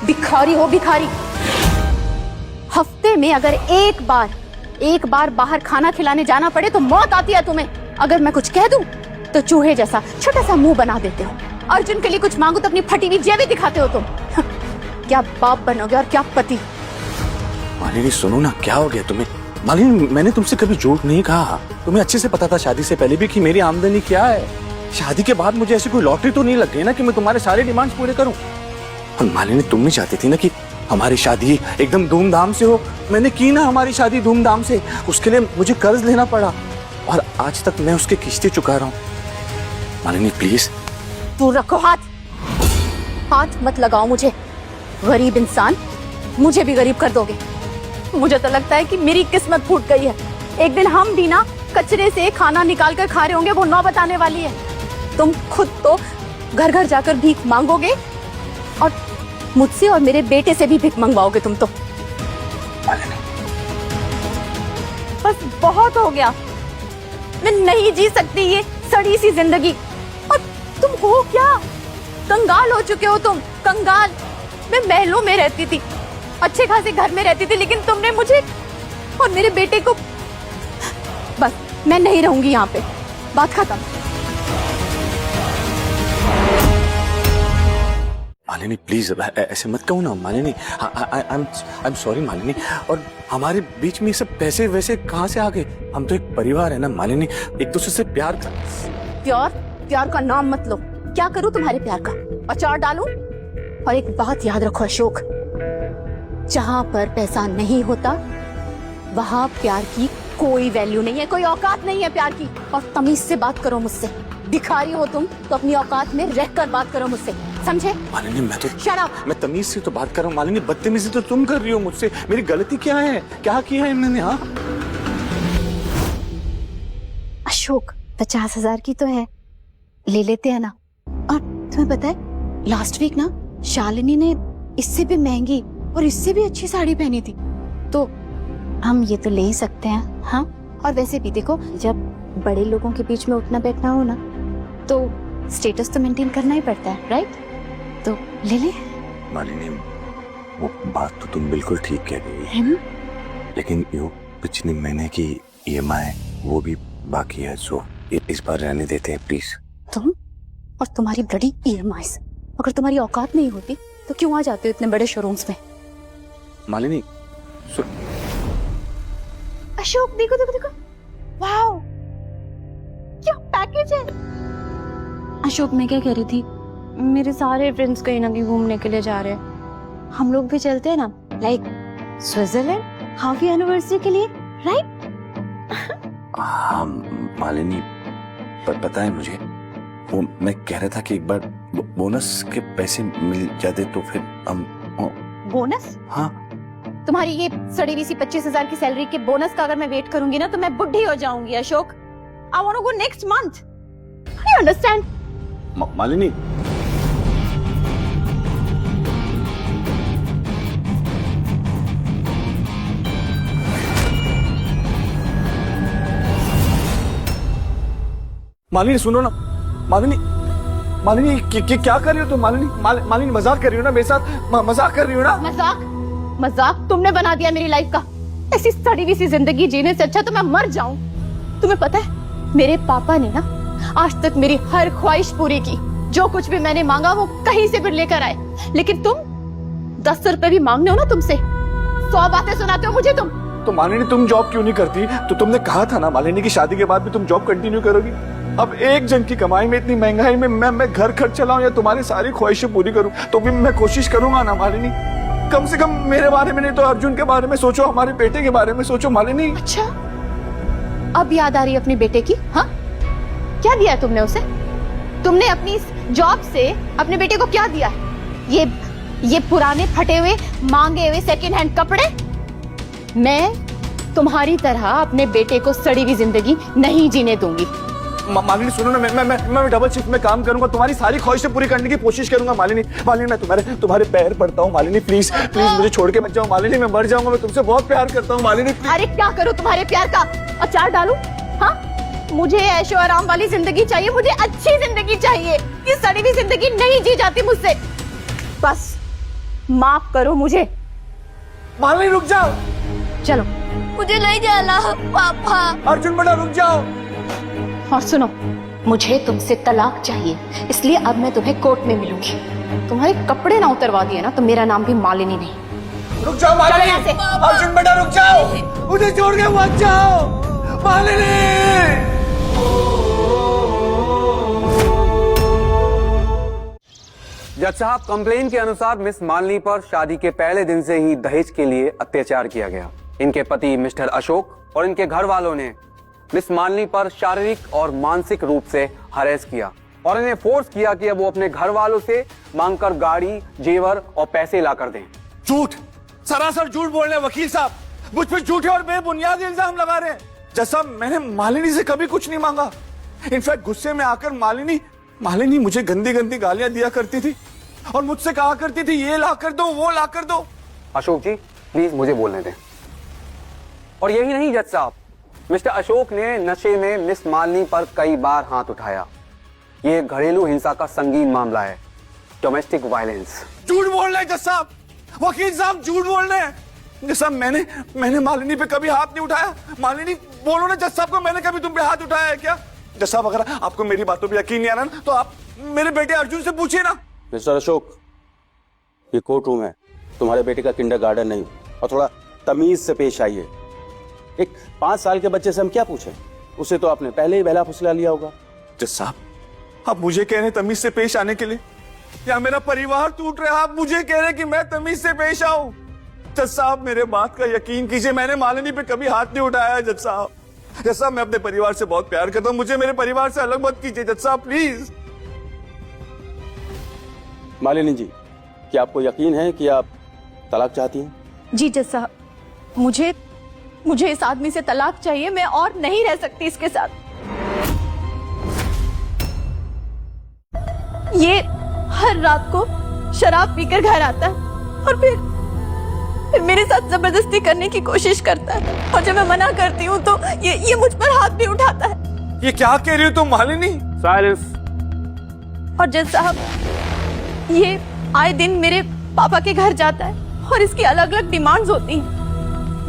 भिखारी हो भिखारी। हफ्ते में अगर एक बार बाहर खाना खिलाने जाना पड़े तो मौत आती है तुम्हें। अगर मैं कुछ कह दूं तो चूहे जैसा छोटा सा मुंह बना देते हो। अर्जुन के लिए कुछ मांगो तो अपनी फटी हुई जेबें दिखाते हो तुम। क्या बाप बनोगे और क्या पति। मालिनी सुनो ना, क्या हो गया तुम्हें? मालिनी मैंने तुमसे कभी झूठ नहीं कहा। तुम्हें अच्छे से पता था शादी से पहले भी कि मेरी आमदनी क्या है। शादी के बाद मुझे ऐसी कोई लॉटरी तो नहीं लग गई ना कि मैं तुम्हारे सारे डिमांड्स पूरे करूं। और मालिनी तुम नहीं चाहती थी ना कि हमारी शादी एकदम धूमधाम से हो। मैंने की ना हमारी शादी धूमधाम से, उसके लिए मुझे कर्ज लेना पड़ा और आज तक मैं उसके किस्तें चुका रहा हूँ। मालिनी प्लीज। तू रखो हाथ मत लगाओ मुझे। गरीब इंसान, मुझे भी गरीब कर दोगे। मुझे तो लगता है कि मेरी किस्मत फूट गई है। एक दिन हम भी ना कचरे से खाना निकाल कर खा रहे होंगे, वो नौबत आने वाली है। तुम खुद तो घर घर जाकर भीख मांगोगे और मुझसे और मेरे बेटे से भी भीख मंगवाओगे तुम तो। बस बहुत हो गया, मैं नहीं जी सकती ये सड़ी सी जिंदगी। और तुम हो क्या? कंगाल हो चुके हो तुम, कंगाल। मैं महलों में रहती थी, अच्छे खासे घर में रहती थी, लेकिन तुमने मुझे और मेरे बेटे को। बस मैं नहीं रहूंगी यहाँ पे, बात खत्म। मालिनी प्लीज ऐसे मत कहो ना Malini. I am sorry Malini. और हमारे बीच में सब पैसे वैसे कहाँ से आ गए? हम तो एक परिवार है ना मालिनी, एक दूसरे से प्यार का नाम मत लो। क्या करूं तुम्हारे प्यार का? अचार डालूं? और एक बात याद रखो अशोक, जहां पर पैसा नहीं होता वहां प्यार की कोई वैल्यू नहीं है, कोई औकात नहीं है प्यार की। और तमीज से बात करो मुझसे। भिखारी हो तुम तो अपनी औकात में रहकर बात करो मुझसे, समझे? मालिनी मैं तो शट अप। मैं तमीज से तो बात कर रहा हूँ मालिनी, बदतमीजी तो तुम कर रही हो मुझसे। मेरी गलती क्या है? क्या किया है मैंने? हाँ अशोक 50,000 की तो है, ले लेते हैं ना। और तुम्हें पता है लास्ट वीक ना शालिनी ने इससे भी महंगी और इससे भी अच्छी साड़ी पहनी थी, तो हम ये तो ले ही सकते हैं। हाँ, और वैसे भी देखो, जब बड़े लोगों के बीच में उठना बैठना हो ना तो स्टेटस तो मेंटेन करना ही पड़ता है, राइट? तो ले ले। मालिनी वो बात तो तुम बिल्कुल ठीक कह रही है, लेकिन यो पिछले महीने की EMI वो भी बाकी है, सो इस बार रहने देते हैं प्लीज। तुम और तुम्हारी बड़ी EMIs, अगर तुम्हारी औकात नहीं होती तो क्यों आ जाते हो इतने बड़े शोरूम्स में? मालिनी अशोक देखो देखो देखो, वाओ क्या पैकेज है। अशोक मैं क्या कह रही थी, मेरे सारे फ्रेंड्स कहीं ना कहीं घूमने के लिए जा रहे हैं, हम लोग भी चलते हैं ना, लाइक स्विट्जरलैंड हाफ एनिवर्सरी के लिए, राइट? हाँ मालिनी, पर पता है मुझे, वो मैं कह रहा था कि एक बार बोनस के पैसे मिल जाते तो फिर हम। बोनस? हाँ, तुम्हारी ये सड़ी हुई सी 25,000 की सैलरी के बोनस का अगर मैं वेट करूंगी ना तो मैं बुढ़ी हो जाऊंगी Ashok. I want to go next month, you understand? Malini Malini सुनो ना, मालिनी क्या कर रही हो तुम? मालिनी मजाक कर रही हो ना मेरे साथ? मजाक कर रही हो ना? मजाक तुमने बना दिया मेरी लाइफ का। ऐसी सड़ी हुई सी जिंदगी जीने से अच्छा तो मैं मर जाऊं। तुम्हें पता है मेरे पापा ने ना आज तक मेरी हर ख्वाहिश पूरी की, जो कुछ भी मैंने मांगा वो कहीं से भी लेकर आए, लेकिन तुम 10 रुपए भी मांगने हो ना तुमसे 100 बातें सुनाते हो मुझे तुम। तो मालिनी तुम जॉब क्यों नहीं करती? तो तुमने कहा था ना मालिनी की शादी के बाद भी तुम जॉब कंटिन्यू करोगी। अब एक जन की कमाई में, इतनी महंगाई में मैं घर खर्च चलाऊं या तुम्हारी सारी ख्वाहिशें पूरी करूं, तो भी मैं कोशिश करूंगा ना मालिनी। कम से कम मेरे बारे में नहीं तो अर्जुन के बारे में सोचो, हमारे बेटे के बारे में सोचो मालिनी। अच्छा, अब याद आ रही है अपने बेटे की? हाँ, क्या दिया तुमने उसे? तुमने अपनी जॉब से अपने बेटे को क्या दिया है? ये पुराने फटे हुए मांगे हुए सेकंड हैंड कपड़े? मैं तुम्हारी तरह अपने बेटे को सड़ी हुई जिंदगी नहीं जीने दूंगी। मालिनी सुनो ना, मैं डबल शिफ्ट में काम करूंगा, तुम्हारी सारी ख्वाहिशें पूरी करने की कोशिश करूंगा मालिनी। मैं तुम्हारे पैर पड़ता हूँ मालिनी, प्लीज मुझे छोड़ के मत जाओ मालिनी, मैं मर जाऊंगा, मैं तुमसे बहुत प्यार करता हूँ मालिनी। अरे क्या करूँ तुम्हारे प्यार का? अचार डालूं? हाँ, मुझे ऐशो आराम वाली जिंदगी चाहिए, मुझे अच्छी जिंदगी चाहिए। ये सड़ी हुई जिंदगी नहीं जी जाती मुझसे। बस माफ करो मुझे। मालिनी रुक जाओ। चलो। मुझे नहीं जाना पापा। अर्जुन बेटा रुक जाओ। और सुनो, मुझे तुमसे तलाक चाहिए, इसलिए अब मैं तुम्हें कोर्ट में मिलूंगी। तुम्हारे कपड़े ना उतरवा दिए ना तो मेरा नाम भी मालिनी नहीं। रुक जाओ मालिनी। अर्जुन बेटा रुक जाओ, मुझे छोड़ के मत जाओ मालिनी। जज साहब, कंप्लेन के अनुसार मिस मालिनी पर शादी के पहले दिन से ही दहेज के लिए अत्याचार किया गया। इनके पति मिस्टर अशोक और इनके घर वालों ने मिस मालिनी पर शारीरिक और मानसिक रूप से हरेस किया और इन्हें फोर्स किया कि अब वो अपने घर वालों से मांगकर गाड़ी, जेवर और पैसे ला कर दें। झूठ, सरासर झूठ बोल रहे हैं वकील साहब। मुझ पर झूठे और बेबुनियाद इल्जाम लगा रहे हैं। जज साहब, मैंने मालिनी से कभी कुछ नहीं मांगा। इनफैक्ट गुस्से में आकर मालिनी मुझे गंदी गंदी गालियां दिया करती थी और मुझसे कहा करती थी ये ला कर दो, वो ला कर दो। अशोक जी प्लीज मुझे बोलने दें। और यही नहीं जज साहब, मिस्टर अशोक ने नशे में मिस मालिनी पर कई बार हाथ उठाया। ये घरेलू हिंसा का संगीन मामला है, डोमेस्टिक वायलेंस। झूठ बोल रहे हैं जज साहब, वकील साहब झूठ बोल रहे हैं। जज साहब, मैंने मालिनी पे कभी हाथ नहीं उठाया। मालिनी बोलो ना जज साहब को, मैंने कभी तुम पे हाथ उठाया है क्या? जज साहब, अगर आपको मेरी बातों पे यकीन नहीं आ रहा तो आप मेरे बेटे अर्जुन से पूछिए ना। मिस्टर अशोक, ये कोर्ट रूम है, तुम्हारे बेटे का किंडरगार्टन नहीं। और थोड़ा तमीज से पेश आइए। एक 5 साल के बच्चे से हम क्या पूछें? उसे तो आपने पहले ही बहला फुसला लिया होगा। जज साहब, आप मुझे कह रहे हैं तमीज से पेश आने के लिए, या मेरा परिवार टूट रहा है आप मुझे कह रहे हैं कि मैं तमीज से पेश आऊं? जज साहब, मेरे बात का यकीन कीजिए, मैंने मालिनी पे कभी हाथ नहीं उठाया। जज साहब, मैं अपने परिवार से बहुत प्यार करता हूं, मुझे मेरे परिवार से अलग मत कीजिए जज साहब, प्लीज। मालिनी जी, क्या आपको यकीन है कि आप तलाक चाहती हैं? जी जज साहब, मुझे इस आदमी से तलाक चाहिए। मैं और नहीं रह सकती इसके साथ। ये हर रात को शराब पीकर घर आता है और फिर मेरे साथ जबरदस्ती करने की कोशिश करता है, और जब मैं मना करती हूँ तो ये मुझ पर हाथ भी उठाता है। ये क्या कह रही हो तुम मालिनी? साइलेंस। और जज साहब, ये आए दिन मेरे पापा के घर जाता है और इसकी अलग अलग डिमांड्स होती हैं।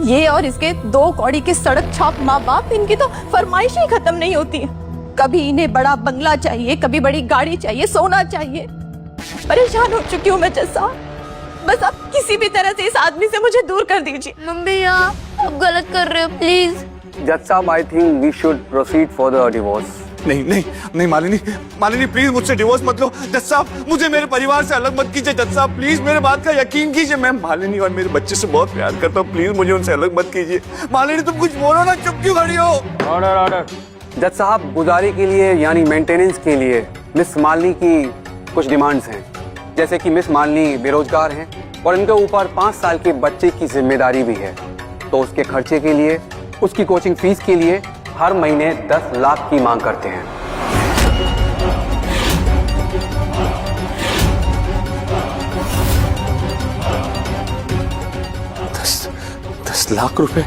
ये और इसके 2 कौड़ी के सड़क छाप माँ बाप, इनकी तो फरमाइशें ही खत्म नहीं होती हैं। कभी इन्हें बड़ा बंगला चाहिए, कभी बड़ी गाड़ी चाहिए, सोना चाहिए। परेशान हो चुकी हूँ मैं जज साहब, बस आप किसी भी तरह से इस आदमी से मुझे दूर कर दीजिए। मम्मी आप गलत कर रहे हो, प्लीज। जज साहब, I think we should proceed for the divorce. नहीं मालिनी प्लीज मुझसे डिवोर्स मत लो। जज साहब, मुझे मेरे परिवार से अलग मत कीजिए। जज साहब प्लीज मेरे बात का यकीन कीजिए, मैं मालिनी और मेरे बच्चे से बहुत प्यार करता हूँ, प्लीज मुझे उनसे अलग मत कीजिए। मालिनी तुम कुछ बोलो ना, चुप क्यों खड़ी हो? Order order. जज साहब, गुजारी के लिए यानी मेंटेनेंस के लिए मिस मालिनी की कुछ डिमांड्स हैं, जैसे कि मिस मालिनी बेरोजगार हैं और इनके ऊपर 5 साल के बच्चे की जिम्मेदारी भी है, तो उसके खर्चे के लिए, उसकी कोचिंग फीस के लिए हर महीने 10 लाख की मांग करते हैं। दस लाख रुपए?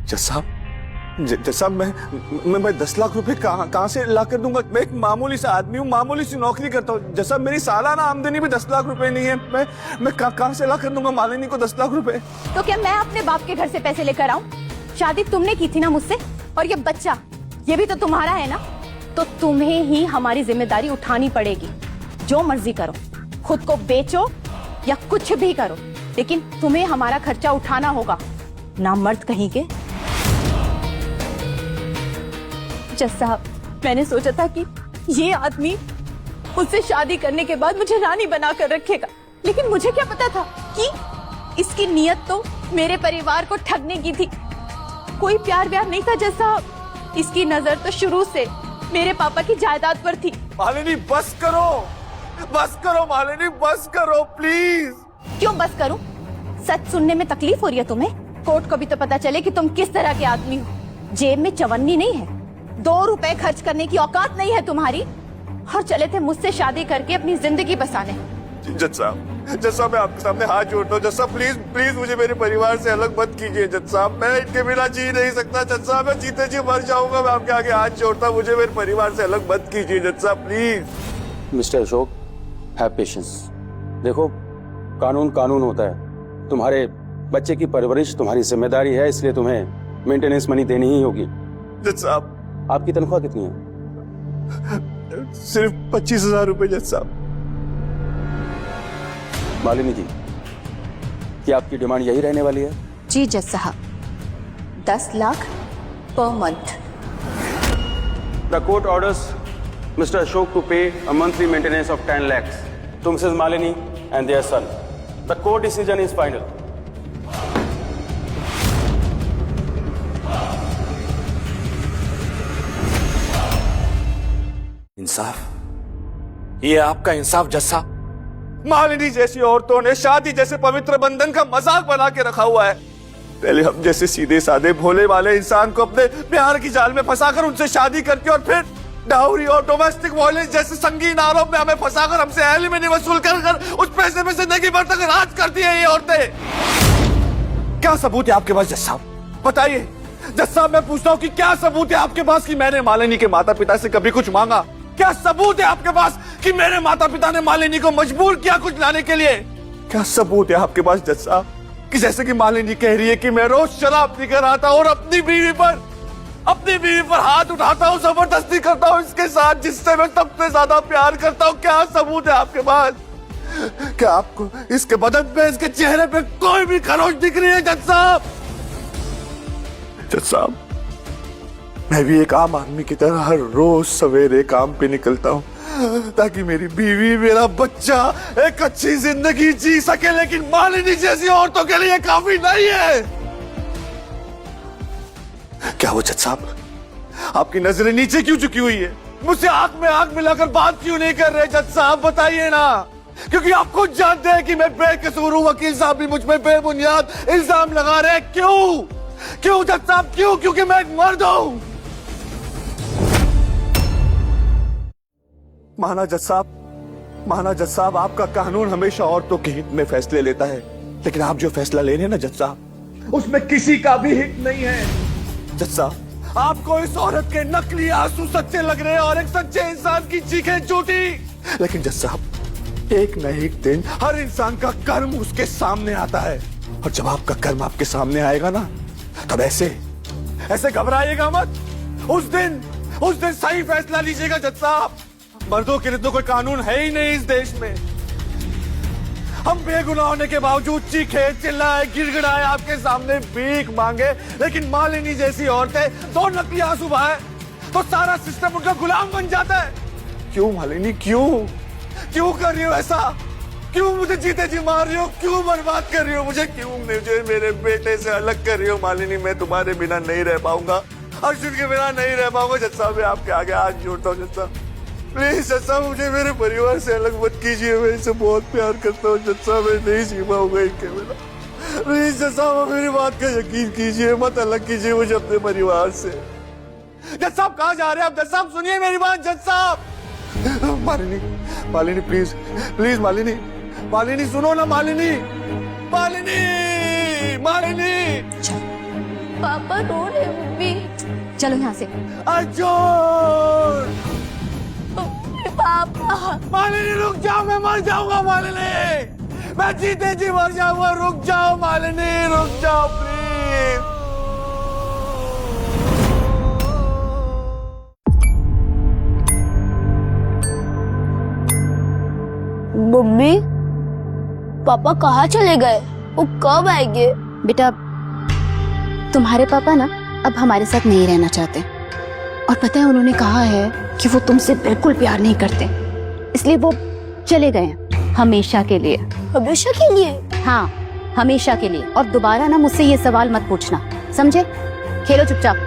जज साहब, मैं 10 लाख रुपए कहाँ से ला कर दूंगा? मैं एक मामूली सा आदमी हूँ, मामूली सी नौकरी करता हूँ। जज साहब, मेरी सालाना आमदनी भी 10 लाख रुपए नहीं है। मैं कहाँ से ला कर दूंगा मालिनी को 10 लाख रुपए? तो क्या मैं अपने बाप के घर से पैसे लेकर आऊं? शादी तुमने की थी ना मुझसे, और ये बच्चा ये भी तो तुम्हारा है ना, तो तुम्हें ही हमारी जिम्मेदारी उठानी पड़ेगी। जो मर्जी करो, खुद को बेचो या कुछ भी करो, लेकिन तुम्हें हमारा खर्चा उठाना होगा। ना मर्द कहीं के। जज साहब, मैंने सोचा था कि ये आदमी मुझसे शादी करने के बाद मुझे रानी बनाकर रखेगा, लेकिन मुझे क्या पता था कि इसकी नीयत तो मेरे परिवार को ठगने की थी। कोई प्यार व्यार नहीं था जज साहब, इसकी नजर तो शुरू से मेरे पापा की जायदाद पर थी। मालिनी बस करो मालिनी, बस करो प्लीज। क्यों बस करूं? सच सुनने में तकलीफ हो रही है तुम्हें? कोर्ट को भी तो पता चले कि तुम किस तरह के आदमी हो। जेब में चवन्नी नहीं है, 2 रुपए खर्च करने की औकात नहीं है तुम्हारी, और चले थे मुझसे शादी करके अपनी जिंदगी बसाने। जज साहब, मैं आपके सामने हाथ जोड़ता हूँ। जज साहब प्लीज मुझे मेरे परिवार से अलग मत कीजिए। जज साहब, मैं इनके बिना जी नहीं सकता। जज साहब, मैं जीते जी मर जाऊंगा। मैं आपके आगे हाथ जोड़ता हूँ, मुझे मेरे परिवार से अलग मत कीजिए। जज साहब please. Mister Ashok, have patience. देखो, कानून कानून होता है। तुम्हारे बच्चे की परवरिश तुम्हारी जिम्मेदारी है, इसलिए तुम्हें मेंटेनेंस मनी देनी ही होगी। जज साहब, आपकी तनख्वाह कितनी है? सिर्फ 25,000 रुपए जज साहब। मालिनी जी, क्या आपकी डिमांड यही रहने वाली है? जी जज साहब, 10 lakh per month. The court orders Mr. Ashok to pay a monthly maintenance of 10 lakhs to Mrs. Malini and their son. The court decision is final. इंसाफ, ये आपका इंसाफ जज साहब। मालिनी जैसी औरतों ने शादी जैसे पवित्र बंधन का मजाक बना के रखा हुआ है। पहले हम जैसे सीधे साधे भोले वाले इंसान को अपने प्यार की जाल में फंसाकर उनसे शादी करके और फिर डाउरी और डोमेस्टिक वायलेंस जैसे संगीन आरोप में हमें फंसाकर हमसे एलिमनी वसूल कर उस पैसे में जिंदगी भर तक राज करती है ये औरतें। क्या सबूत है आपके पास जज साहब? बताइए जज साहब, मैं पूछता हूँ कि क्या सबूत है आपके पास कि मैंने मालिनी के माता पिता से कभी कुछ मांगा? क्या सबूत है आपके पास कि मेरे माता पिता ने मालिनी को मजबूर किया कुछ लाने के लिए? क्या सबूत है आपके पास जज साहब कि जैसे कि मालिनी कह रही है कि मैं रोज शराब पीकर आता हूँ और अपनी बीवी पर हाथ उठाता हूँ, जबरदस्ती करता हूँ इसके साथ जिससे मैं सबसे ज्यादा प्यार करता हूँ? क्या सबूत है आपके पास? क्या आपको इसके बदन पे, इसके चेहरे पे कोई भी खरोच दिख रही है जज साहब? जज साहब, मैं भी एक आम आदमी की तरह हर रोज सवेरे काम पे निकलता हूँ ताकि मेरी बीवी, मेरा बच्चा एक अच्छी जिंदगी जी सके, लेकिन मालिनी जैसी औरतों के लिए काफी नहीं है। क्या वो जज साहब, आपकी नजरें नीचे क्यों झुकी हुई है? मुझसे आंख में आंख मिलाकर बात क्यों नहीं कर रहे जज साहब? बताइए ना, क्योंकि आप खुद जानते हैं कि मैं बेकसूर हूँ। वकील साहब भी मुझ पे बेबुनियाद इल्जाम लगा रहे हैं। क्यों जज साहब, क्यों? क्योंकि मैं एक मर्द हूँ। माना जज साहब, आपका कानून हमेशा औरतों के हित में फैसले लेता है, लेकिन आप जो फैसला ले रहे हैं ना जज साहब, उसमें किसी का भी हित नहीं है। जज साहब, आपको इस औरत के नकली आंसू सच्चे लग रहे हैं और एक सच्चे इंसान की चीखें झूठी। लेकिन जज साहब, एक न एक दिन हर इंसान का कर्म उसके सामने आता है, और जब आपका कर्म आपके सामने आएगा ना, तब ऐसे घबराइएगा मत। उस दिन सही फैसला लीजिएगा जज साहब। मर्दों के लिए तो कोई कानून है ही नहीं इस देश में। हम बेगुनाह होने के बावजूद चीखे, चिल्लाए, गिड़गिड़ाए, आपके सामने भीख मांगे, लेकिन मालिनी जैसी औरतें दो नकली आंसू बहाए तो सारा सिस्टम उनका गुलाम बन जाता है। क्यों मालिनी, क्यों कर रही हो ऐसा? क्यों मुझे जीते जी मार रही हो? क्यों बर्बाद कर रही हो मुझे? क्यों मुझे मेरे बेटे से अलग कर रही हो? मालिनी, मैं तुम्हारे बिना नहीं रह पाऊंगा, अर्जुन के बिना नहीं रह पाऊंगा। जज साहब, मैं आपके आगे हाथ जोड़ता हूँ जज साहब, प्लीज जज साहब, मुझे मेरे परिवार से अलग मत कीजिए। मैं इसे बहुत प्यार करता हूँ जज साहब, मैं नहीं जी पाऊंगा इनके बिना। प्लीज जज साहब, मेरी बात का यकीन कीजिए, मत अलग कीजिए मुझे अपने परिवार से। जज साहब, कहाँ जा रहे हैं आप? जज साहब, सुनिए मेरी बात जज साहब। मालिनी प्लीज मालिनी सुनो ना। मालिनी। पापा रो रहे हैं मम्मी। चलो यहाँ से। अर्जुन! पापा मालिनी रुक जाओ, मैं मर जाऊंगा मालिनी, मैं जीते जी मर जाऊंगा। रुक जाओ मालिनी, रुक जाओ प्लीज। मम्मी, पापा कहाँ चले गए? वो कब आएंगे? बेटा, तुम्हारे पापा ना अब हमारे साथ नहीं रहना चाहते, और पता है उन्होंने कहा है कि वो तुमसे बिल्कुल प्यार नहीं करते, इसलिए वो चले गए हैं हमेशा के लिए। हमेशा के लिए? हाँ, हमेशा के लिए। और दोबारा ना मुझसे ये सवाल मत पूछना, समझे? खेलो चुपचाप।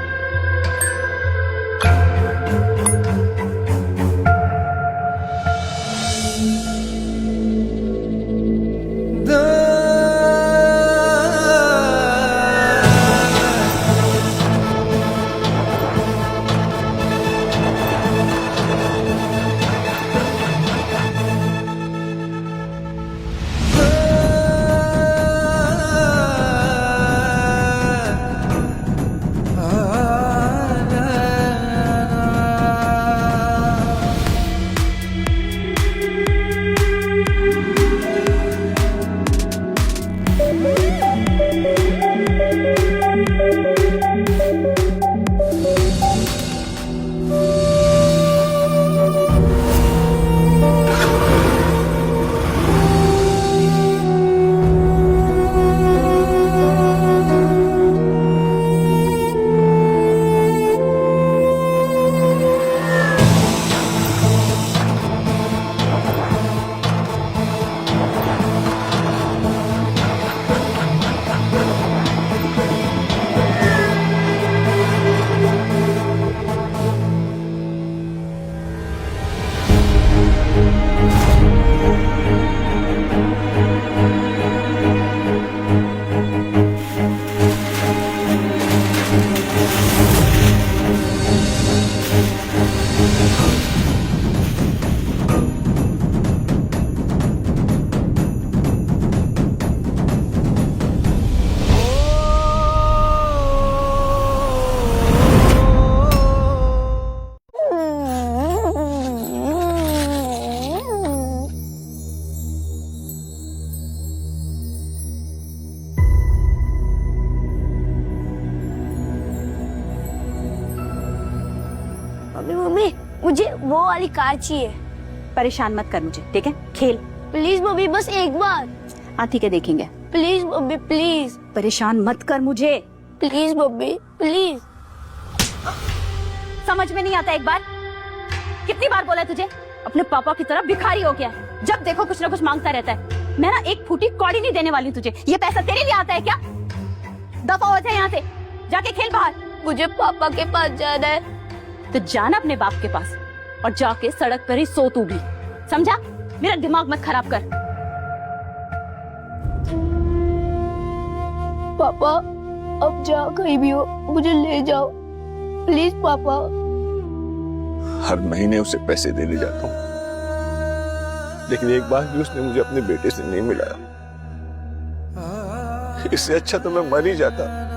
मुझे वो वाली कार चाहिए। परेशान मत कर मुझे, ठीक है? खेल। प्लीज मम्मी, बस एक बार। हाँ ठीक है, देखेंगे। Please mummy, please. परेशान मत कर मुझे। Please mummy, please. समझ में नहीं आता एक बार? कितनी बार बोला तुझे? अपने पापा की तरह भिखारी हो गया है, जब देखो कुछ ना कुछ मांगता रहता है। मैं ना एक फूटी कौड़ी नहीं देने वाली तुझे। ये पैसा तेरे लिए आता है क्या? दफा हो जाए यहाँ से, जाके खेल बाहर। मुझे पापा के पास जाना है। तो जाना अपने बाप के पास और जाके सड़क पर ही सो तू भी, समझा? मेरा दिमाग मत खराब कर। पापा, अब जा कहीं भी हो, मुझे ले जाओ प्लीज पापा। हर महीने उसे पैसे देने जाता हूँ, लेकिन एक बार भी उसने मुझे अपने बेटे से नहीं मिलाया। इससे अच्छा तो मैं मर ही जाता।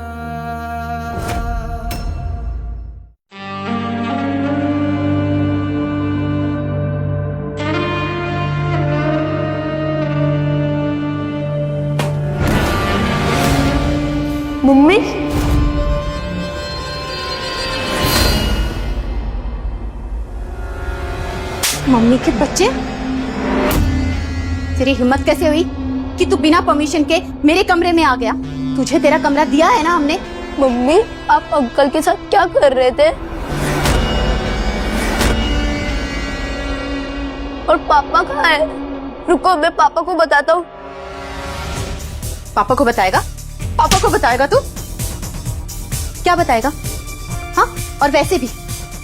मम्मी, मम्मी के बच्चे, तेरी हिम्मत कैसे हुई कि तू बिना परमिशन के मेरे कमरे में आ गया? तुझे तेरा कमरा दिया है ना हमने। मम्मी आप अंकल के साथ क्या कर रहे थे? और पापा कहाँ है? रुको मैं पापा को बताता हूँ। पापा को बताएगा? पापा को बताएगा तू? क्या बताएगा? हाँ, और वैसे भी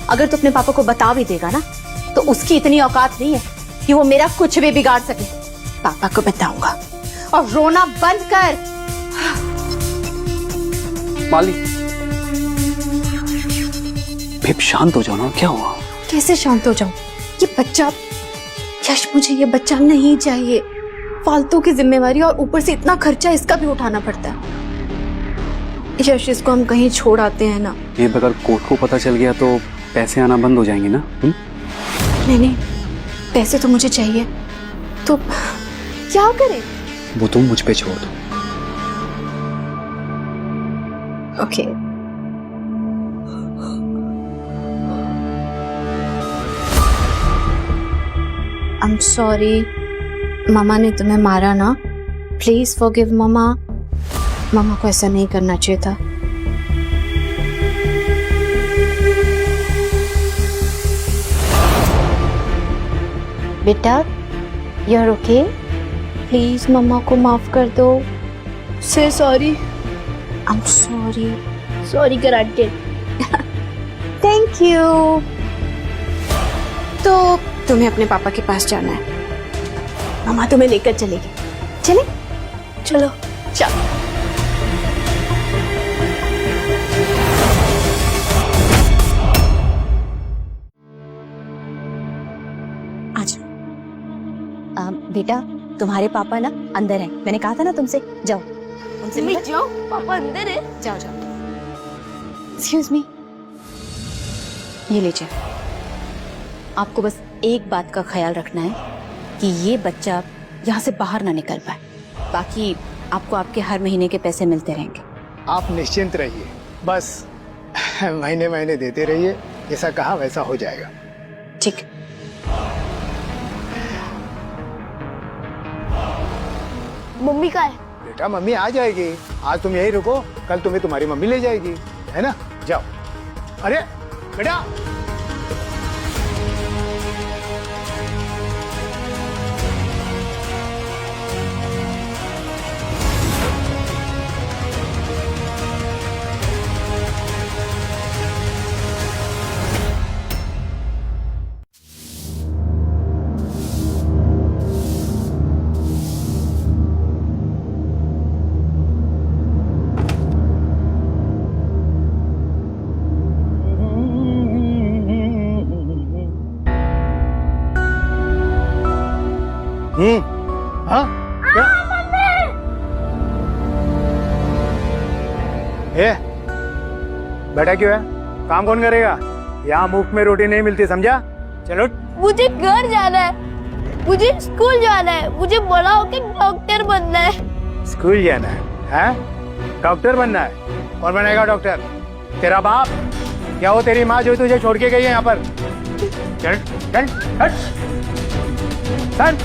अगर तू अपने पापा को बता भी देगा ना, तो उसकी इतनी औकात नहीं है कि वो मेरा कुछ भी बिगाड़ सके। पापा को बताऊंगा। और रोना बंद कर। माली, बेब शांत हो जाओ ना, क्या हुआ? कैसे शांत हो जाऊं? ये बच्चा, यश मुझे ये बच्चा नहीं चाहिए। फालतू की जिम्मेवारी और ऊपर से इतना खर्चा इसका भी उठाना पड़ता है। यश, इसको हम कहीं छोड़ आते हैं ना। ये अगर कोर्ट को पता चल गया तो पैसे आना बंद हो जाएंगे ना? नहीं, पैसे तो मुझे चाहिए। तो क्या करे? वो तुम मुझ पे छोड़ दो। ओके। आई एम सॉरी, मामा ने तुम्हें मारा ना। प्लीज फॉरगिव मामा। मामा को ऐसा नहीं करना चाहिए था। बेटा, यू आर ओके? प्लीज मम्मा को माफ कर दो। से sorry. I am sorry. Sorry granted. Thank you. तो तुम्हें अपने पापा के पास जाना है, मम्मा तुम्हें लेकर चलेगी। चले? चलो। चलो। बेटा, तुम्हारे पापा ना अंदर है। मैंने कहा था ना तुमसे, जाओ उनसे मिलो। जाओ, पापा अंदर है। जाओ जाओ। एक्सक्यूज मी, ये लीजिए। आपको बस एक बात का ख्याल रखना है कि ये बच्चा यहाँ से बाहर ना निकल पाए। बाकी आपको आपके हर महीने के पैसे मिलते रहेंगे। आप निश्चिंत रहिए, बस महीने महीने देते रहिए, जैसा कहा वैसा हो जाएगा। ठीक। मम्मी कहाँ है? बेटा मम्मी आ जाएगी। आज तुम यही रुको, कल तुम्हें तुम्हारी मम्मी ले जाएगी, है ना? जाओ। अरे बेटा, हाँ क्या? ए, बेटा क्यों है? काम कौन करेगा? यहाँ मुफ्त में रोटी नहीं मिलती, समझा? चलो। मुझे घर जाना है, मुझे स्कूल जाना है, मुझे बड़ा होकर डॉक्टर बनना है। स्कूल जाना है? हैं? डॉक्टर बनना है? कौन बनेगा डॉक्टर? तेरा बाप? क्या वो तेरी माँ जो तुझे छोड़ के गई है यहाँ पर? चल चल चल चल।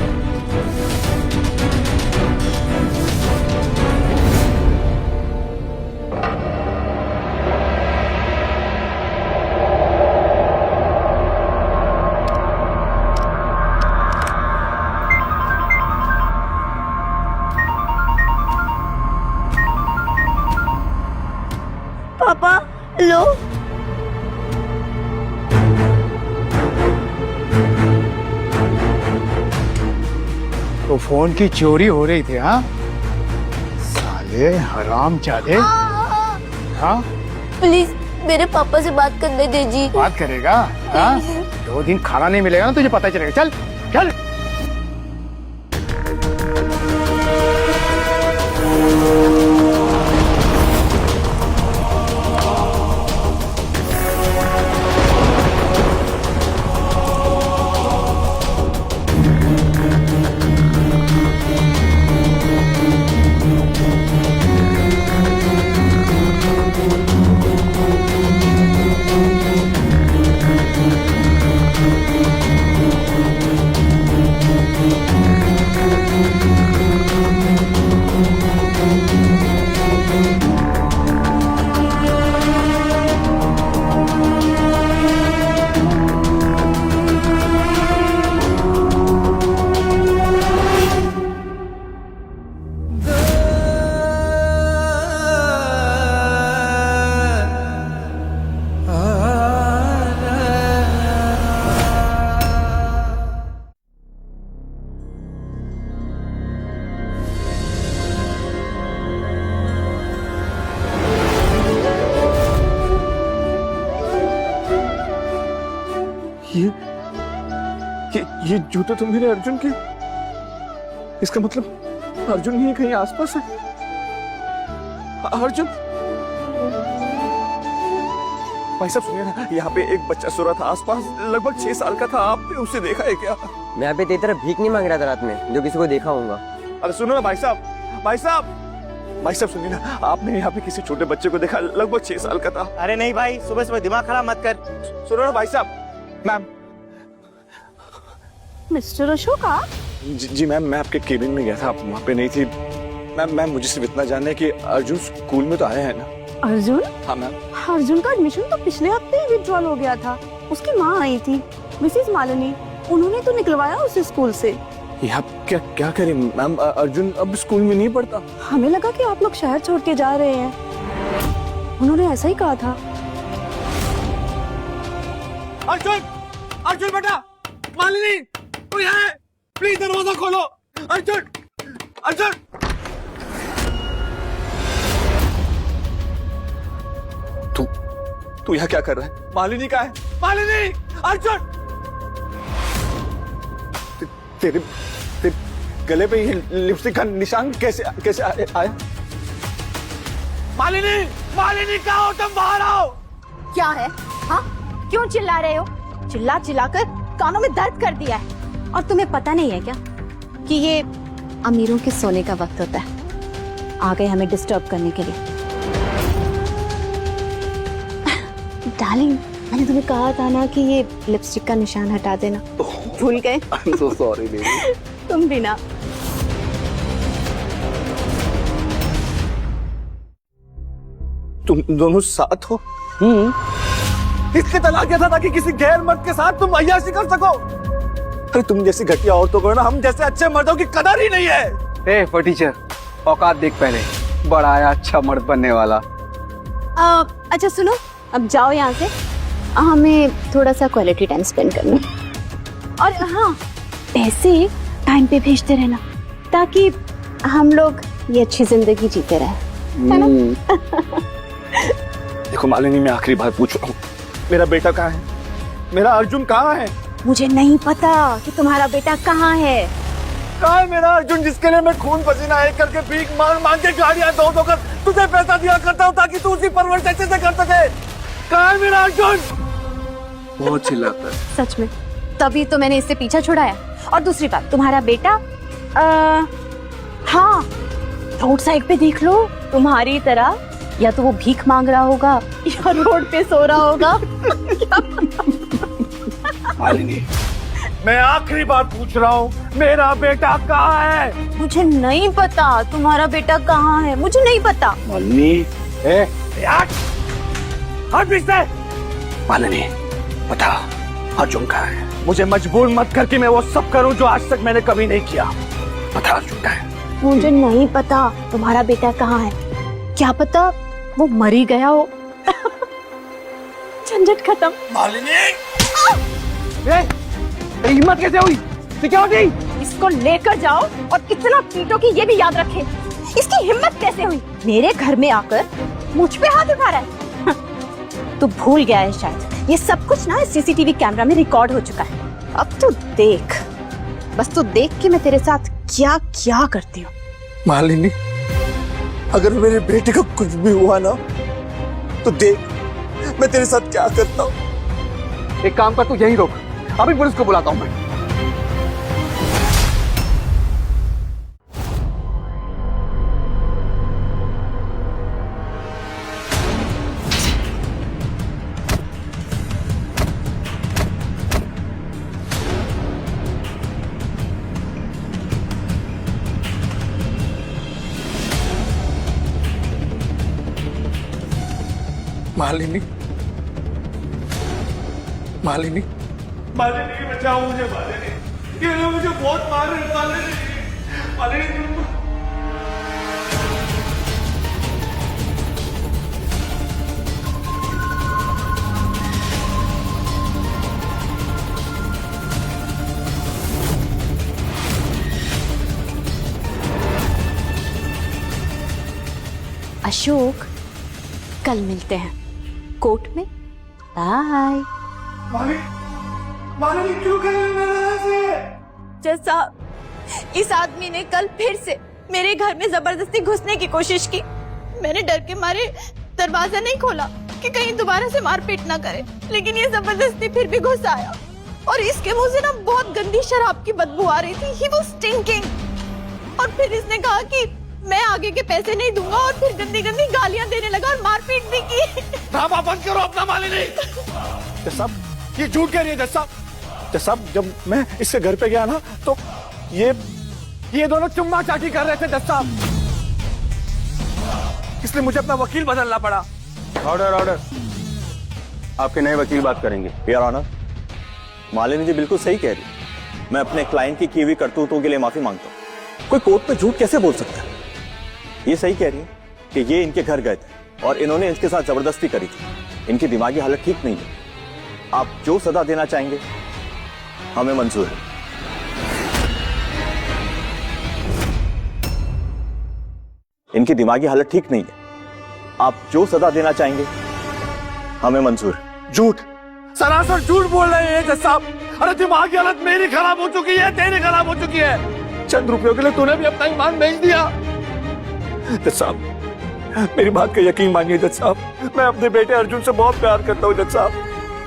पापा लो। तो फोन की चोरी हो रही थी, हाँ? साले हराम जादे। हाँ? प्लीज मेरे पापा से बात करने दीजिए। बात करेगा? हाँ? 2 दिन खाना नहीं मिलेगा ना, तुझे पता चलेगा। चल चल। ये जूते तो मेरे अर्जुन के। इसका मतलब अर्जुन ही कहीं आसपास है। अर्जुन, भाई साहब सुनिए ना, यहाँ पे एक बच्चा सो रहा था आसपास, लगभग 6 साल का था। आपने उसे देखा है क्या? मैं अभी तेरी तरफ भीख नहीं मांग रहा था रात में जो किसी को देखा होगा। अरे सुनो ना भाई साहब, भाई साहब सुनिए ना, आपने यहाँ पे किसी छोटे बच्चे को देखा, लगभग 6 साल का था। अरे नहीं भाई, सुबह सुबह दिमाग खराब मत कर। सुनो ना भाई साहब। मैम। मिस्टर अशोका, जी मैम, मैं आपके केबिन में गया था, आप वहाँ पे नहीं थी। मैम मुझे सिर्फ इतना जानना है कि अर्जुन स्कूल में तो आया है ना? अर्जुन? हाँ मैम। अर्जुन का एडमिशन तो पिछले हफ्ते ही विड्रॉल हो गया था। उसकी माँ आई थी, मिसेस मालिनी, उन्होंने तो निकलवाया उसे स्कूल से। ये आप क्या करें मैम? अर्जुन अब स्कूल में नहीं पढ़ता। हमें लगा कि आप लोग शहर छोड़ के जा रहे हैं, उन्होंने ऐसा ही कहा था। अर्जुन बेटा, मालिनी कोई है? प्लीज दरवाजा खोलो। अर्जुन। तू यहाँ क्या कर रहा है? मालिनी का है? मालिनी! अर्जुन! तेरे गले पे ये लिपस्टिक का निशान कैसे आया? मालिनी कहाँ हो तुम? बाहर आओ। क्या है? हाँ, क्यों चिल्ला रहे हो? चिल्ला कर कानों में दर्द कर दिया है। और तुम्हें पता नहीं है क्या कि ये अमीरों के सोने का वक्त होता है? आ गए हमें डिस्टर्ब करने के लिए। डार्लिंग, मैंने तुम्हें कहा था ना कि ये लिपस्टिक का निशान हटा देना। भूल गए? I'm so sorry, baby. तुम भी ना। तुम दोनों साथ हो? इसलिए तलाक किया था ताकि किसी गैर मर्द के साथ तुम अय्याशी कर सको। अरे तुम जैसी घटिया औरतों को ना हम जैसे अच्छे मर्दों की कदर ही नहीं है। ए फटीचर, औकात देख पहले, बड़ा आया अच्छा मर्द बनने वाला। अच्छा सुनो, अब जाओ यहाँ से, हमें थोड़ा सा क्वालिटी टाइम स्पेंड करना। और हाँ, पैसे टाइम पे भेजते रहना ताकि हम लोग ये अच्छी जिंदगी जीते रहे, है ना? देखो मालिनी, मैं आखिरी बार पूछ रहा हूँ, मेरा बेटा कहाँ है? मेरा अर्जुन कहाँ है? मुझे नहीं पता कि तुम्हारा बेटा कहाँ है। कहाँ है मेरा अर्जुन, जिसके लिए मैं खून पसीना एक करके भीख मांग के गाड़ियां धो कर तुझे पैसा दिया करता हूँ ताकि तू उसकी परवरिश अच्छे से कर सके? कहाँ है मेरा अर्जुन? बहुत चिल्लाता है। सच में? तभी तो मैंने इससे पीछा छुड़ाया। और दूसरी बात, तुम्हारा बेटा हाँ, रोड साइड पे देख लो, तुम्हारी तरह या तो वो भीख मांग रहा होगा या रोड पे सो रहा होगा। मालिनी, मैं आखिरी बार पूछ रहा हूँ, मेरा बेटा कहाँ है? मुझे नहीं पता तुम्हारा बेटा कहाँ है, मुझे नहीं पता। मालिनी, हट पीछे। मालिनी, बता अर्जुन कहाँ है? मुझे मजबूर मत कर कि मैं वो सब करूं जो आज तक मैंने कभी नहीं किया। बता अर्जुन कहाँ है? मुझे नहीं पता तुम्हारा बेटा कहाँ है। क्या पता वो मर ही गया हो। झंझट खत्म। मालिनी, हिम्मत कैसे हुई? सिक्योरिटी, इसको लेकर जाओ और कितना पीटो कि ये भी याद रखे। इसकी हिम्मत कैसे हुई मेरे घर में आकर मुझ पे हाथ उठा रहा है। तू भूल गया है शायद, ये सब कुछ ना सीसीटीवी कैमरा में रिकॉर्ड हो चुका है। अब तो देख, बस तू देख कि मैं तेरे साथ क्या क्या करती हूँ। मालिनी, अगर मेरे बेटे को कुछ भी हुआ ना तो देख मैं तेरे साथ क्या करता हूँ। एक काम कर, तू यहीं रोक, अभी पुलिस को बुलाता हूँ मैं। मालिनी, मालिनी, मालिनी बचाओ मुझे। मालिनी, ये लोग मुझे बहुत मार रहे हैं। मालिनी, मालिनी, अशोक, कल मिलते हैं कोर्ट में। बाय। मालिनी क्यों कर रहे हो ऐसे? जज साहब, इस आदमी ने कल फिर से मेरे घर में जबरदस्ती घुसने की कोशिश की। मैंने डर के मारे दरवाजा नहीं खोला कि कहीं दोबारा से मारपीट ना करे, लेकिन ये जबरदस्ती फिर भी घुस आया और इसके मुंह से ना बहुत गंदी शराब की बदबू आ रही थी। He was stinking। और फिर इसने कहा कि मैं आगे के पैसे नहीं दूंगा और फिर गंदी गंदी गालियां देने लगा और मारपीट भी की। ड्रामा बंद करो अपना। मालिनी, जज साहब, ये झूठ कह रही है। जज साहब, जब मैं इसके घर पे गया ना तो ये दोनों चुम्मा चाटी कर रहे थे। जज साहब, इसलिए मुझे अपना वकील बदलना पड़ा। ऑर्डर। आपके नए वकील बात करेंगे। योर ऑनर, मालिनी जी बिल्कुल सही कह रही। मैं अपने क्लाइंट की हुई करतूतों के लिए माफी मांगता हूँ। कोई कोर्ट पे झूठ कैसे बोल सकता है? ये सही कह रही है कि ये इनके घर गए थे और इन्होंने इसके साथ जबरदस्ती करी थी। इनकी दिमागी हालत ठीक नहीं है। आप जो सजा देना चाहेंगे हमें मंजूर है। इनकी दिमागी हालत ठीक नहीं है। आप जो सजा देना चाहेंगे हमें मंजूर है। झूठ, सरासर झूठ बोल रहे हैं जज साहब। अरे दिमागी हालत मेरी खराब हो चुकी है, तेरी खराब हो चुकी है। चंद रुपयों के लिए तूने भी अपना ईमान बेच दिया। जज साहब, मेरी बात का यकीन मानिए जज साहब, मैं अपने बेटे अर्जुन से बहुत प्यार करता हूँ जज साहब।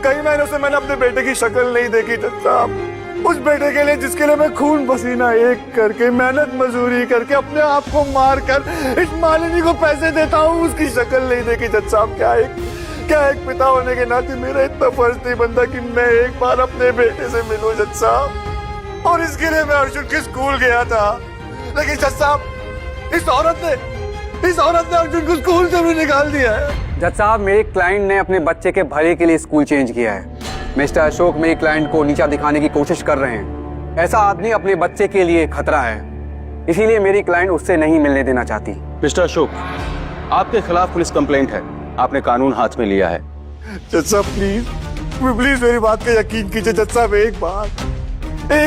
कई महीनों से मैंने अपने बेटे की शक्ल नहीं देखी जज साहब। उस बेटे के लिए जिसके लिए मैं खून पसीना एक करके मेहनत मजदूरी करके अपने आप को मार कर इस मालिनी को पैसे देता हूँ, उसकी शक्ल नहीं देखी जज साहब। क्या एक पिता होने के नाते मेरा इतना फर्ज नहीं बनता कि मैं एक बार अपने बेटे से मिलूं जज साहब। और इसके लिए मैं अर्जुन के स्कूल गया था, लेकिन जज साहब इस औरत ने अर्जुन को स्कूल से भी निकाल दिया है। जज साहब, मेरे क्लाइंट ने अपने बच्चे के भले के लिए स्कूल चेंज किया है। मिस्टर अशोक मेरे क्लाइंट को नीचा दिखाने की कोशिश कर रहे हैं। ऐसा आदमी अपने बच्चे के लिए खतरा है, इसीलिए मेरी क्लाइंट उससे नहीं मिलने देना चाहती। मिस्टर अशोक, आपके खिलाफ पुलिस कंप्लेंट है। आपने कानून हाथ में लिया है। जज साहब प्लीज मेरी बात का यकीन कीजिए जज साहब। एक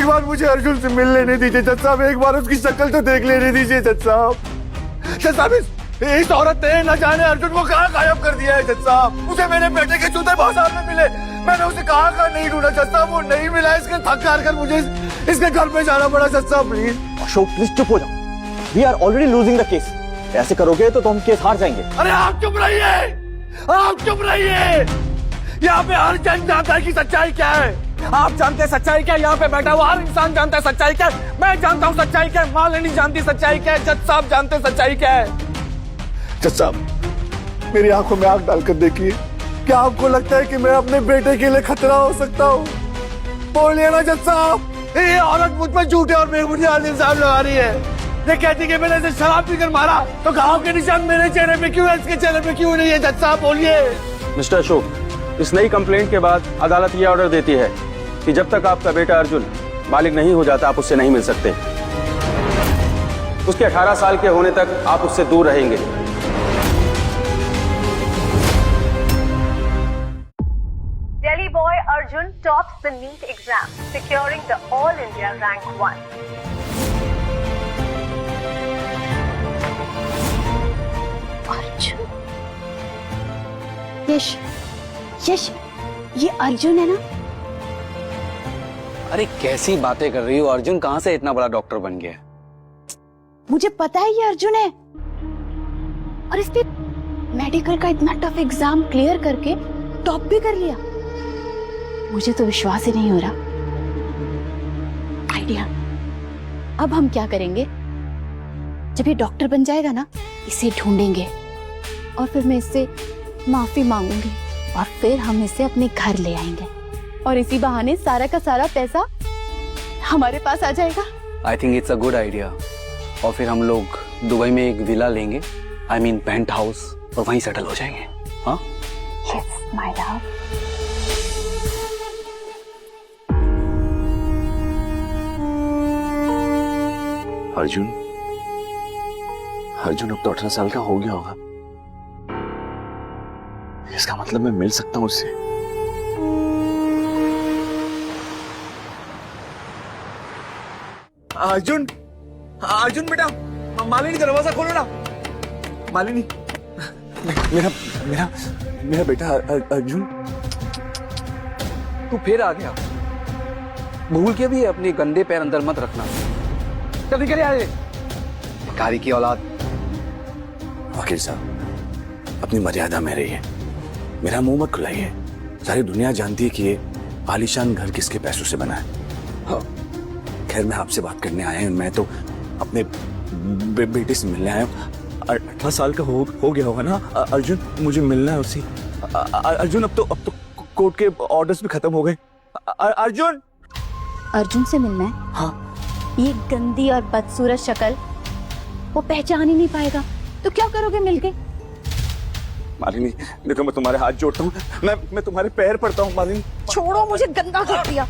बार मुझे अर्जुन से मिल लेने दीजिए जज साहब। एक बार उसकी शक्ल तो देख लेने दीजिए जज साहब। जज साहब, इस औरत ने न जाने अर्जुन को कहाँ गायब कर दिया है जज साहब। उसे मेरे बेटे के जूते बाजार में मिले, मैंने उसे कहाँ नहीं ढूंढा जज साहब, वो नहीं मिला। इसके थक हार कर मुझे इसके घर पे जाना पड़ा जज साहब। प्लीज अशोक, प्लीज चुप हो जाओ। We are already losing the case. ऐसे करोगे तो हम केस हार जाएंगे। अरे आप चुप रहिए, आप चुप रहिए। यहाँ पे हर जन जानता है कि सच्चाई क्या है। आप जानते हैं सच्चाई क्या? यहाँ पे बैठा हुआ हर इंसान जानता है सच्चाई क्या। मैं जानता हूँ सच्चाई क्या, मालिनी जानती सच्चाई क्या है, जज साहब जानते हैं सच्चाई क्या है। जज साहब, मेरी आंखों में आंख डालकर देखिए। क्या आपको लगता है कि मैं अपने बेटे के लिए खतरा हो सकता हूँ? बोलिए ना जज साहब, ये औरत मुझ पर झूठे और बेबुनियाद इल्जाम लगा रही है। ये कहती कि मैंने इसे शराब पीकर मारा, तो घाव के निशान मेरे चेहरे पे क्यों है, इसके चेहरे पे क्यों नहीं है? जज साहब बोलिए। मिस्टर अशोक, इस नई कंप्लेंट के बाद अदालत ये ऑर्डर देती है कि जब तक आपका बेटा अर्जुन बालिग नहीं हो जाता आप उससे नहीं मिल सकते। उसके 18 साल के होने तक आप उससे दूर रहेंगे। Delhi boy Arjun tops the NEET exam, securing the All India rank 1. Arjun, यश, यश, ये अर्जुन है ना? अरे कैसी बातें कर रही हो? अर्जुन कहाँ से इतना बड़ा डॉक्टर बन गया? मुझे पता है ये अर्जुन है, और इसने मेडिकल का इतना टफ एग्जाम क्लियर करके टॉप भी कर लिया। मुझे तो विश्वास ही नहीं हो रहा। आइडिया, अब हम क्या करेंगे? जब ये डॉक्टर बन जाएगा ना, इसे ढूंढेंगे और फिर मैं इससे माफी मांगूंगी और फिर हम इसे अपने घर ले आएंगे और इसी बहाने सारा का सारा पैसा हमारे पास आ जाएगा। I think it's a good idea. और फिर हम लोग दुबई में एक विला लेंगे, आई मीन पेंट हाउस, और वहीं सेटल हो जाएंगे। हाँ, yes my love. Arjun, Arjun अब तो 18 साल का हो गया होगा। इसका मतलब मैं मिल सकता हूं उससे। अर्जुन, अर्जुन बेटा, मालिनी दरवाजा खोलो ना। मालिनी, मेरा मेरा मेरा बेटा अर्जुन। तू फिर आ गया। भूल के भी अपने गंदे पैर अंदर मत रखना। जल्दी करे आए कारी की औलाद। वकील साहब, अपनी मर्यादा में रहिए, मेरा मुंह मत खुलाइए। सारी दुनिया जानती है कि ये आलीशान घर किसके पैसों से बना है। खैर, मैं आपसे बात करने आया हूं, मैं तो अपने बेटे से मिलने आया हूँ। 18 साल का हो गया होगा ना अर्जुन? मुझे मिलना है उसी। अर्जुन, अब तो कोर्ट के ऑर्डर्स भी खत्म हो गए। अर्जुन, अर्जुन से मिलना है? हाँ। ये गंदी और बदसूरत शक्ल वो पहचान ही नहीं पाएगा, तो क्या करोगे मिलके? मालिनी, देखो मैं तुम्हारे हाथ जोड़ता हूँ, मैं तुम्हारे पैर पड़ता हूँ मालिनी। छोड़ो, मुझे गंदा कर दिया।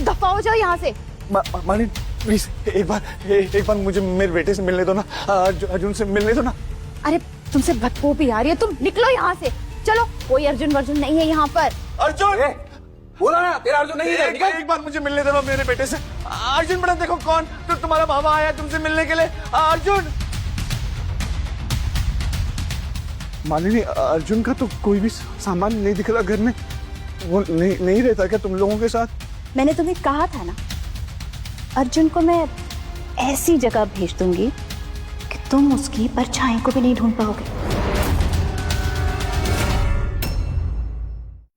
दफा हो जाओ यहाँ से। मालिनी प्लीज, एक बार मुझे मेरे बेटे से मिलने दो ना, अर्जुन से मिलने दो ना। अरे तुमसे बदबू भी आ रही है, तुम निकलो यहाँ से। चलो, कोई अर्जुन वर्जुन नहीं है यहाँ पर। अर्जुन, बोला ना तेरा अर्जुन नहीं है। एक बार मुझे मिलने दो ना मेरे बेटे से। अर्जुन बेटा, देखो कौन तो तुम्हारा बाबा आया तुमसे मिलने के लिए। अर्जुन। मालिनी, अर्जुन का तो कोई भी सामान नहीं दिख रहा घर में। वो नहीं रहता क्या तुम लोगों के साथ? मैंने तुम्हें कहा था ना, अर्जुन को मैं ऐसी जगह भेज दूंगी कि तुम उसकी परछाई को भी नहीं ढूंढ पाओगे।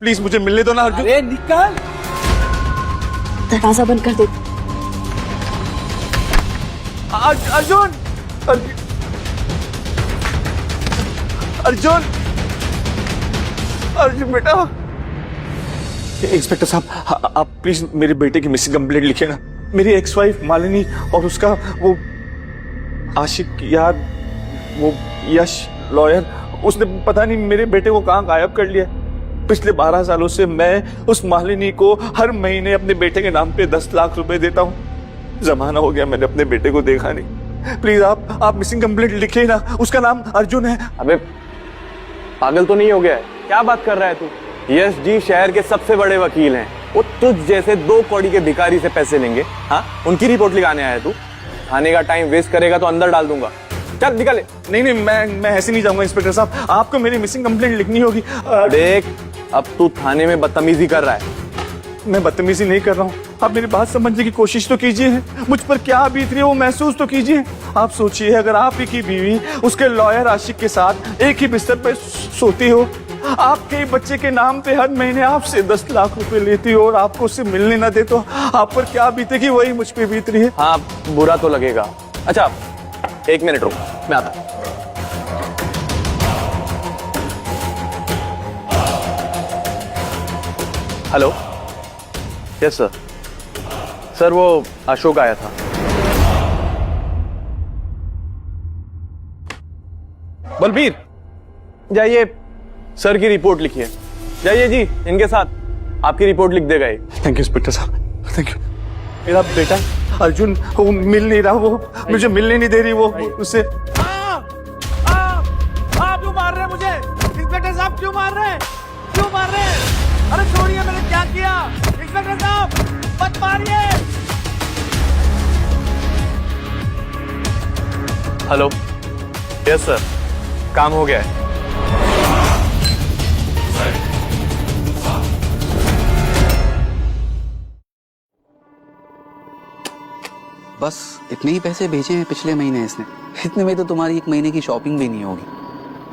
प्लीज मुझे मिलने दो ना अर्जुन। अरे निकल। दरवाजा बंद कर दे। अर्जुन, अर्जुन, अर्जुन बेटा। इंस्पेक्टर साहब, आप प्लीज मेरे बेटे की मिसिंग कंप्लेंट लिखिए ना। मेरी एक्स वाइफ मालिनी और उसका वो आशिक यार, वो यश लॉयर, उसने पता नहीं मेरे बेटे को कहाँ गायब कर लिया। पिछले 12 सालों से मैं उस मालिनी को हर महीने अपने बेटे के नाम पे 10 लाख रुपए देता हूँ। जमाना हो गया, मैंने अपने बेटे को देखा नहीं। प्लीज आप मिसिंग कंप्लेंट लिखिए ना। उसका नाम अर्जुन है। अबे पागल तो नहीं हो गया है? क्या बात कर रहा है तू? यश जी शहर के सबसे बड़े वकील हैं। वो तुझ जैसे 2 कौड़ी के भिखारी से पैसे लेंगे? हाँ, उनकी रिपोर्ट लिखाने आया तू? थाने का टाइम वेस्ट करेगा तो अंदर डाल दूंगा। चल निकल। नहीं, मैं ऐसे नहीं जाऊंगा इंस्पेक्टर साहब, आपको मेरी मिसिंग कंप्लेंट लिखनी होगी। देख, अब तू थाने में बदतमीजी कर रहा है। मैं बदतमीजी नहीं कर रहा हूँ, आप मेरी बात समझने की कोशिश तो कीजिए। मुझ पर क्या बीत रही है वो महसूस तो कीजिए। आप सोचिए, अगर आप ही की बीवी उसके लॉयर आशिक के साथ एक ही बिस्तर पर सोती हो, आपके बच्चे के नाम पे हर महीने आपसे 10 लाख रुपए लेती हो और आपको उससे मिलने ना दे, तो आप पर क्या बीतेगी वही मुझ पे बीत रही है। हाँ, बुरा तो लगेगा। अच्छा 1 मिनट रुक, मैं आता हूं। हेलो। Yes sir. सर वो अशोक आया था। बलबीर जाइए, सर की रिपोर्ट लिखिए। जाइए जी, इनके साथ आपकी रिपोर्ट लिख देगा ये। थैंक यू इंस्पेक्टर साहब, थैंक यू। मेरा बेटा अर्जुन वो मिल नहीं रहा, वो मुझे मिलने नहीं दे रही, वो उससे। आप क्यों मार रहे हैं मुझे? इंस्पेक्टर साहब क्यों मार रहे हैं? क्यों मार रहे हैं? अरे छोड़िए, मैंने क्या किया? इंस्पेक्टर साहब मत मारिए। हेलो, यस सर, काम हो गया है। बस इतने ही पैसे भेजे हैं पिछले महीने इसने। इतने में तो तुम्हारी एक महीने की शॉपिंग भी नहीं होगी।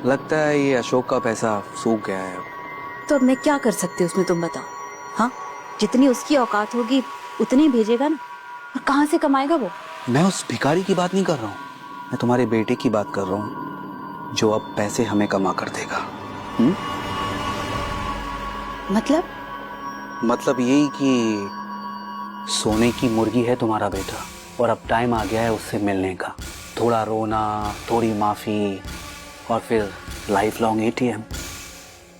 लगता है ये अशोक का पैसा सूख गया है। तो अब मैं क्या कर सकती हूँ उसमें, तुम बताओ। हाँ, जितनी उसकी औकात होगी उतनी भेजेगा ना, और कहाँ से कमाएगा वो? मैं उस भिखारी की बात नहीं कर रहा हूँ, मैं तुम्हारे बेटे की बात कर रहा हूँ, जो अब पैसे हमें कमा कर देगा। मतलब यही कि सोने की मुर्गी है तुम्हारा बेटा, और अब टाइम आ गया है उससे मिलने का। थोड़ा रोना, थोड़ी माफी, और फिर लाइफ लॉन्ग ATM,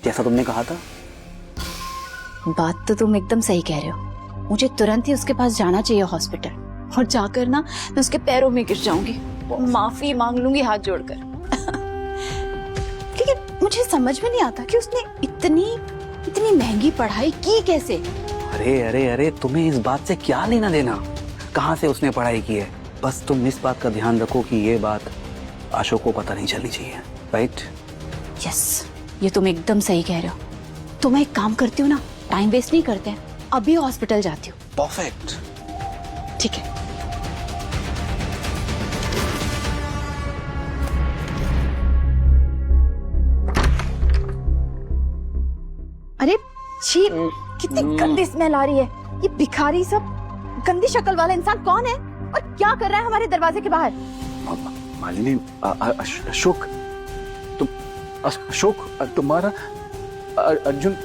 जैसा तुमने कहा था। बात तो तुम एकदम सही कह रहे हो। मुझे तुरंत ही उसके पास जाना चाहिए हॉस्पिटल, और जाकर ना मैं उसके पैरों में गिर जाऊंगी, माफी मांग लूंगी हाथ जोड़कर। लेकिन मुझे समझ में नहीं आता कि उसने इतनी महंगी पढ़ाई की कैसे। अरे अरे अरे, तुम्हें इस बात से क्या लेना देना कहाँ से उसने पढ़ाई की है। बस तुम इस बात का ध्यान रखो कि ये बात अशोक को पता नहीं चलनी चाहिए, राइट? यस, ये तुम एकदम सही कह रहे हो। तो मैं एक काम करती हूँ ना, टाइम वेस्ट नहीं करते हैं, अभी हॉस्पिटल जाती हूँ। परफेक्ट, ठीक है। अरे छी, कितनी गंदी स्मेल आ रही है। ये भिखारी सब गंदी शक्ल वाला इंसान कौन है और क्या कर रहा है हमारे दरवाजे के बाहर? मालिनी, अशोक, तुम अशोक, तुम्हारा अर्जुन।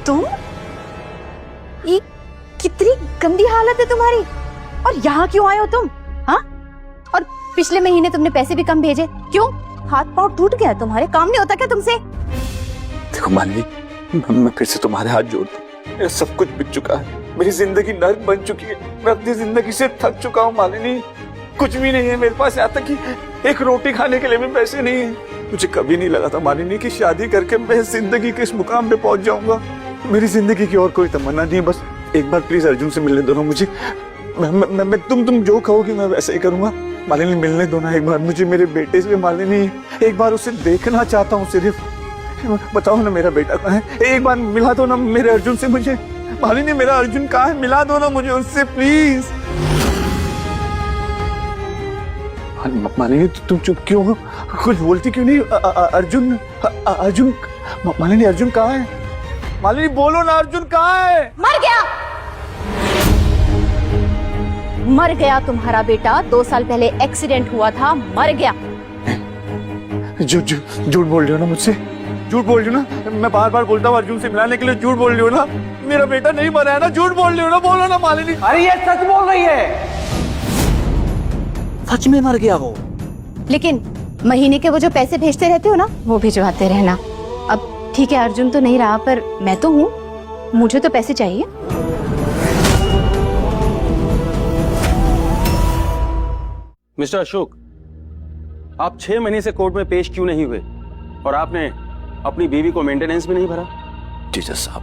तुम ये कितनी गंदी हालत है तुम्हारी, और यहाँ क्यों आए हो तुम? हाँ, और पिछले महीने तुमने पैसे भी कम भेजे, क्यों? हाथ पांव टूट गया तुम्हारे, काम नहीं होता क्या तुमसे? देखो मालिनी, मैं फिर से तुम्हारे हाथ जोड़ता हूँ। मेरा सब कुछ बिक चुका है, मेरी जिंदगी नर्क बन चुकी है, मैं अपनी जिंदगी से थक चुका हूँ मालिनी। कुछ भी नहीं है मेरे पास, यहाँ तक कि एक रोटी खाने के लिए भी पैसे नहीं है। मुझे कभी नहीं लगा था मालिनी कि शादी करके मैं जिंदगी के इस मुकाम पे पहुंच जाऊंगा। मेरी जिंदगी की और कोई तमन्ना नहीं है, बस एक बार प्लीज अर्जुन से मिलने दो ना मुझे। मैं तुम जो कहोगी मैं वैसे ही करूंगा। मालिनी मिलने दो ना एक बार मुझे मेरे बेटे से। मालिनी एक बार उसे देखना चाहता हूँ सिर्फ। बताओ ना मेरा बेटा कहाँ है, एक बार मिला दो ना मेरे अर्जुन से मुझे। मालिनी मेरा अर्जुन कहाँ है, मिला दो ना मुझे उससे प्लीज। मालिनी तुम चुप क्यों हो, कुछ बोलती क्यों नहीं? अर्जुन अर्जुन मालिनी अर्जुन कहाँ है? मालिनी बोलो ना, अर्जुन कहाँ है? मर गया, मर गया तुम्हारा बेटा। 2 साल पहले एक्सीडेंट हुआ था, मर गया। झूठ बोल रही हो ना मुझसे, झूठ बोल रही हो ना। मैं बार बार बोलता हूँ अर्जुन से मिलाने के लिए, झूठ बोल रही हो ना। मेरा बेटा नहीं मरा है ना, झूठ बोल रही हो ना, बोलो ना मालिनी। अरे ये सच बोल रही है, सच में मर गया वो। लेकिन महीने के वो जो पैसे भेजते रहते हो ना, वो भिजवाते रहना। अब ठीक है, अर्जुन तो नहीं रहा, पर मैं तो हूँ, मुझे तो पैसे चाहिए। मिस्टर अशोक, आप 6 महीने से कोर्ट में पेश क्यों नहीं हुए, और आपने अपनी बीवी को मेंटेनेंस भी नहीं भरा? जी जज साहब,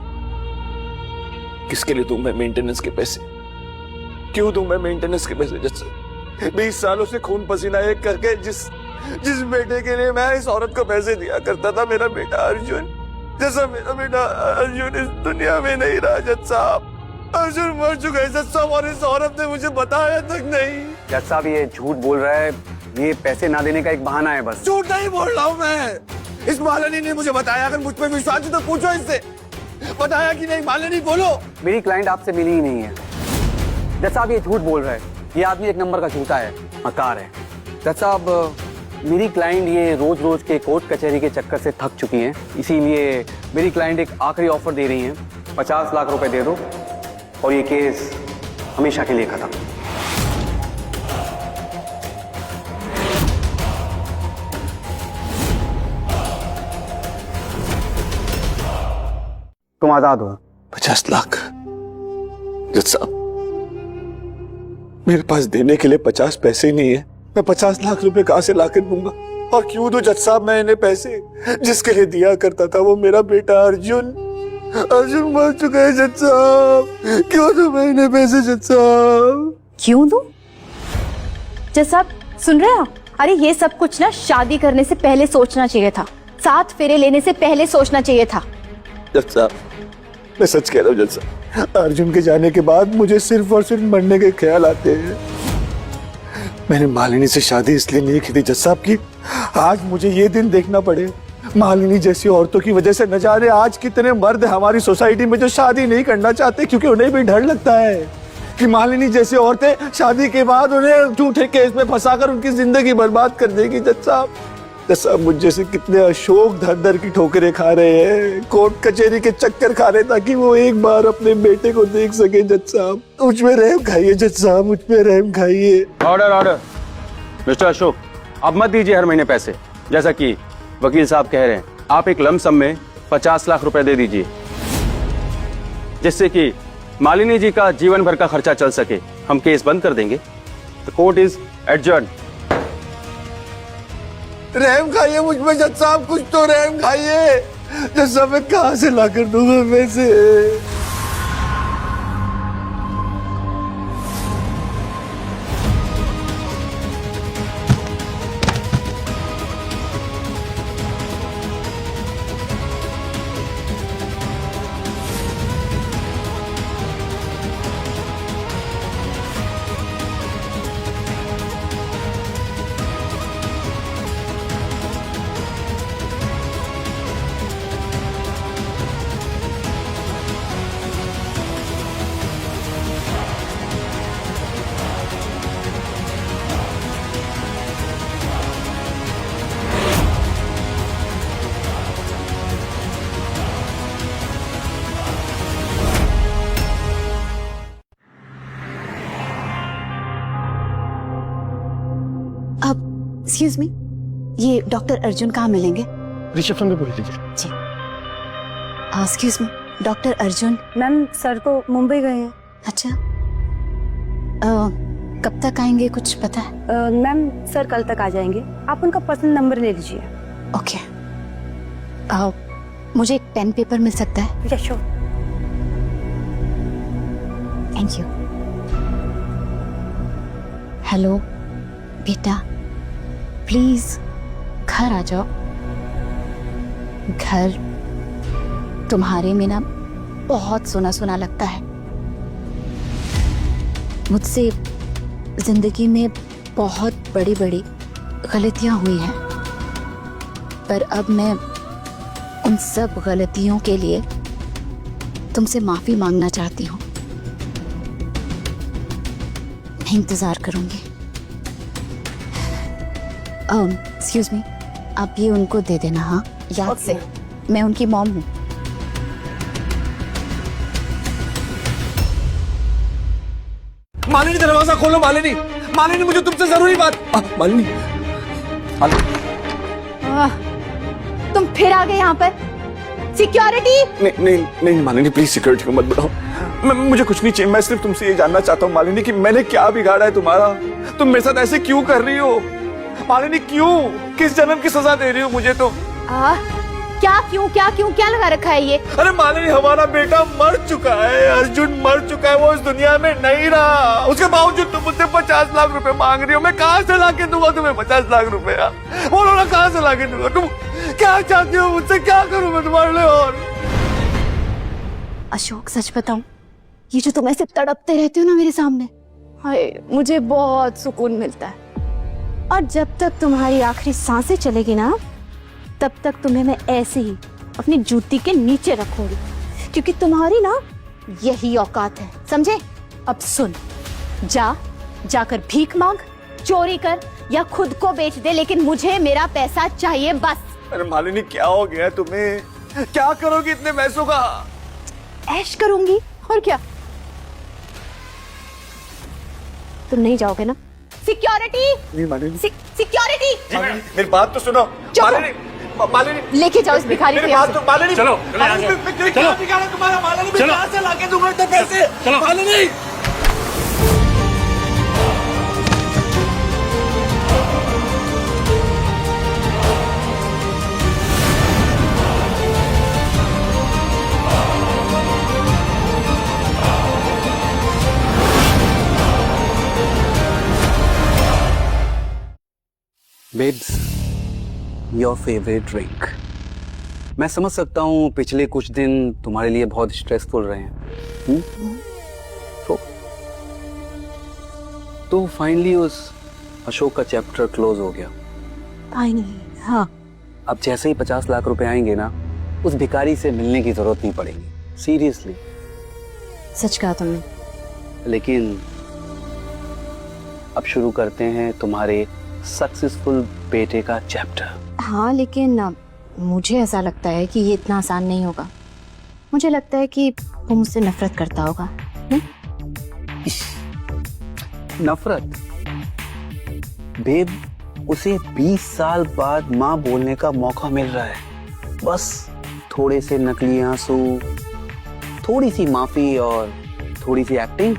किसके लिए दूं मैं मेंटेनेंस के पैसे? क्यों दूं मैं मेंटेनेंस के पैसे? जज साहब 20 सालों से खून पसीना एक करके जिस बेटे के लिए मैं इस औरत को पैसे दिया करता था, मेरा बेटा अर्जुन, जैसा मेरा बेटा अर्जुन इस दुनिया में नहीं रहा जज साहब। अर्जुन मर चुका है जज साहब, और इस औरत ने मुझे बताया तक नहीं। जज साहब ये झूठ बोल रहा है, ये पैसे ना देने का एक बहाना है बस। झूठ नहीं बोल रहा हूँ मैं, इस मालिनी ने मुझे बताया। अगर मुझ पे विश्वास है तो पूछो इससे, बताया कि नहीं? मालिनी बोलो। मेरी क्लाइंट आपसे मिली ही नहीं है जज साहब, ये झूठ बोल रहा है। ये आदमी एक नंबर का झूठा है, मकार है। जज साहब मेरी क्लाइंट ये रोज रोज के कोर्ट कचहरी के चक्कर से थक चुकी हैं, इसीलिए मेरी क्लाइंट एक आखिरी ऑफर दे रही हैं, 50 लाख रुपए दे दो और ये केस हमेशा के लिए खत्म। तुम आजाद हो। 50 लाख? जज साहब, मेरे पास देने के लिए 50 पैसे ही नहीं है। मैं 50 लाख रुपए कहां से लाकर दूंगा? और क्यों दूं जज साहब मैं इन्हें पैसे? जिसके लिए दिया करता था वो मेरा बेटा अर्जुन मर चुका है जज साहब। क्यों दूं मैं इन्हें पैसे जज साहब? क्यों दूं? जज साहब सुन रहे हैं आप? अरे ये सब कुछ ना शादी करने से पहले सोचना चाहिए था, 7 फेरे लेने से पहले सोचना चाहिए था। जज साहब मैं सच कह रहा हूँ जज साहब, अर्जुन के जाने के बाद मुझे सिर्फ और सिर्फ मरने के ख्याल आते हैं। मैंने मालिनी से शादी इसलिए नहीं की थी जज साहब की आज मुझे ये दिन देखना पड़े। मालिनी जैसी औरतों की वजह से न जाने आज कितने मर्द हमारी सोसाइटी में जो शादी नहीं करना चाहते, क्योंकि उन्हें भी डर लगता है कि मालिनी जैसी औरतें शादी के बाद उन्हें झूठे केस में फंसाकर उनकी जिंदगी बर्बाद कर देगी। जज साहब मुझ जैसे कितने अशोक दर दर की ठोकरें खा रहे हैं, कोर्ट कचहरी के चक्कर खा रहे ताकि वो एक बार अपने बेटे को देख सके। जज साहब मुझ में रहम खाइए, जज साहब मुझ में रहम खाइए। ऑर्डर मिस्टर अशोक, अब मत दीजिए हर महीने पैसे, जैसा कि वकील साहब कह रहे हैं। आप एक लमसम में 50 लाख रुपए दे दीजिए, जिससे कि मालिनी जी का जीवन भर का खर्चा चल सके। हम केस बंद कर देंगे। The court is adjourn. रहम खाइए मुझ में जज साहब, कुछ तो रहम खाइए। जज साहब मैं कहां से लाकर दूंगा पैसे? एक्सक्यूज मी, ये डॉक्टर अर्जुन कहाँ मिलेंगे? रिसेप्शन में बोल दीजिए। जी। Excuse me, doctor Arjun? Ma'am sir को मुंबई गए हैं। अच्छा, कब तक आएंगे कुछ पता है? मैम सर कल तक आ जाएंगे, आप उनका पर्सनल नंबर ले लीजिए। ओके। मुझे एक पेन पेपर मिल सकता है? या श्योर। Thank you. हेलो बेटा, प्लीज घर आ जाओ। घर तुम्हारे में ना बहुत सुना सुना लगता है। मुझसे जिंदगी में बहुत बड़ी बड़ी गलतियां हुई हैं, पर अब मैं उन सब गलतियों के लिए तुमसे माफी मांगना चाहती हूँ। मैं इंतजार करूंगी। एक्सक्यूज मी, आप ये उनको दे देना। हाँ याद से, मैं उनकी मॉम हूँ। मालिनी दरवाजा खोलो। मालिनी मुझे तुमसे जरूरी बात। मालिनी तुम फिर आ गए यहाँ पर? सिक्योरिटी? नहीं मालिनी प्लीज सिक्योरिटी को मत बुलाओ। मुझे कुछ नहीं चाहिए। मैं सिर्फ तुमसे ये जानना चाहता हूँ मालिनी कि मैंने क्या बिगाड़ा है तुम्हारा? तुम मेरे साथ ऐसे क्यों कर रही हो मालिनी? क्यों? किस जन्म की सजा दे रही हो मुझे? तो क्या लगा रखा है ये? अरे मालिनी हमारा बेटा मर चुका है, अर्जुन मर चुका है, वो इस दुनिया में नहीं रहा। उसके बावजूद तुम मुझसे 50 लाख रुपए मांग रही हो। मैं कहां से लाके दूंगा तुम्हें 50 लाख रुपए? बोलो ना, कहां से लाके दूंगा? तुम क्या चाहती हो मुझसे? क्या करूं मैं तुम्हारे लिए? और अशोक सच बताऊं, ये जो तुम ऐसे तड़पते रहते हो ना मेरे सामने, हाय मुझे बहुत सुकून मिलता है। और जब तक तुम्हारी आखिरी सांसें चलेगी ना, तब तक तुम्हें मैं ऐसे ही अपनी जूती के नीचे रखूंगी, क्योंकि तुम्हारी ना यही औकात है, समझे? अब सुन, जाकर भीख मांग, चोरी कर, या खुद को बेच दे, लेकिन मुझे मेरा पैसा चाहिए बस। अरे मालिनी क्या हो गया तुम्हें? क्या करोगी इतने पैसों का? ऐश करूंगी और क्या। तुम नहीं जाओगे ना? सिक्योरिटी, नहीं मालिनी, सिक्योरिटी, मेरी बात तो सुनो। मालिनी, मालिनी लेके जाओ इस भिखारी को मेरी यहाँ बात से। तो मालिनी, चलो, मालिनी, मैं क्या बिगाड़ा तुम्हारा? मालिनी मैं कहाँ से लाके दूंगा इतने पैसे? Malini babes, your favourite drink. मैं समझ सकता हूँ पिछले कुछ दिन तुम्हारे लिए बहुत स्ट्रेसफुल रहे हैं। तो फाइनली उस अशोक का चैप्टर क्लोज हो गया। फाइनली, हाँ। अब जैसे ही 50 लाख रुपए आएंगे ना, उस भिखारी से मिलने की जरूरत नहीं पड़ेगी। सीरियसली। सच कहा तुमने। लेकिन अब शुरू करते हैं तुम्हारे सक्सेसफुल बेटे का चैप्टर। हाँ, लेकिन मुझे ऐसा लगता है कि ये इतना आसान नहीं होगा। मुझे लगता है कि वो मुझसे नफरत करता होगा। नफरत? बेब, उसे 20 साल बाद माँ बोलने का मौका मिल रहा है। बस थोड़े से नकली आंसू, थोड़ी सी माफी और थोड़ी सी एक्टिंग,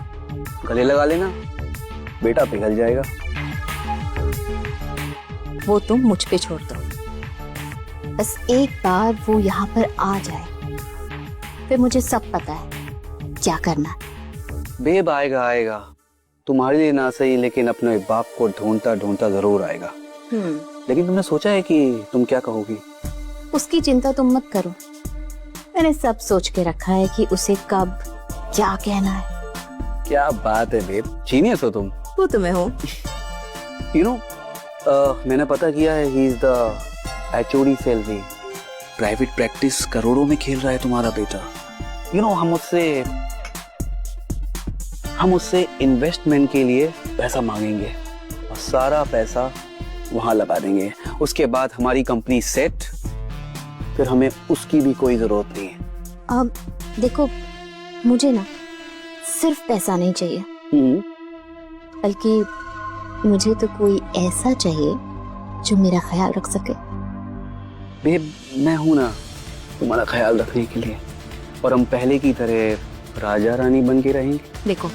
गले लगा लेना, बेटा पिघल जाएगा। वो तुम मुझ पे छोड़ दो। बस एक बार वो यहाँ पर आ जाए, फिर मुझे सब पता है क्या करना है। बेब आएगा आएगा, तुम्हारे लिए ना सही लेकिन अपने बाप को ढूंढता ढूंढता जरूर आएगा। लेकिन तुमने सोचा है कि तुम क्या कहोगी? उसकी चिंता तुम मत करो। मैंने सब सोच के रखा है कि उसे कब क्या कहना है। क्या बात है बेब, जीनियस हो तुम। वो तुम्हें हो। यू नो, मैंने पता किया है, he is the HOD salary. Private practice करोड़ों में खेल रहा है तुम्हारा बेटा। यू नो, हम उससे इन्वेस्टमेंट के लिए पैसा मांगेंगे और सारा पैसा वहां लगा देंगे। उसके बाद हमारी कंपनी सेट, फिर हमें उसकी भी कोई जरूरत नहीं है। अब देखो, मुझे ना सिर्फ पैसा नहीं चाहिए, बल्कि मुझे तो कोई ऐसा चाहिए जो मेरा ख्याल रख सके। बेब, मैं हूं ना तुम्हारा ख्याल रखने के लिए, और हम पहले की तरह राजा रानी बन के रहेंगे। देखो,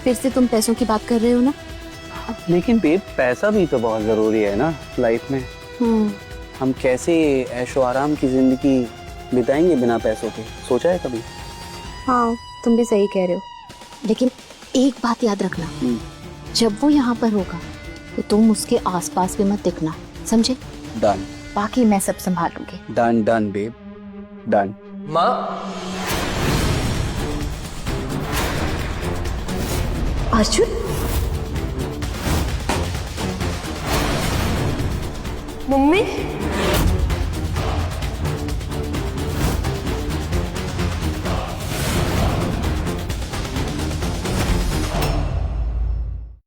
फिर से तुम पैसों की बात कर रहे हो ना। लेकिन बेब, पैसा भी तो बहुत जरूरी है ना लाइफ में। हम कैसे ऐशो आराम की जिंदगी बिताएंगे बिना पैसों के, सोचा है कभी? हाँ, तुम भी सही कह रहे हो। लेकिन एक बात याद रखना, जब वो यहाँ पर होगा तो तुम उसके आसपास भी मत दिखना, समझे? डन। बाकी मैं सब संभाल लूंगी। Done done babe, done. माँ, अर्जुन, मम्मी,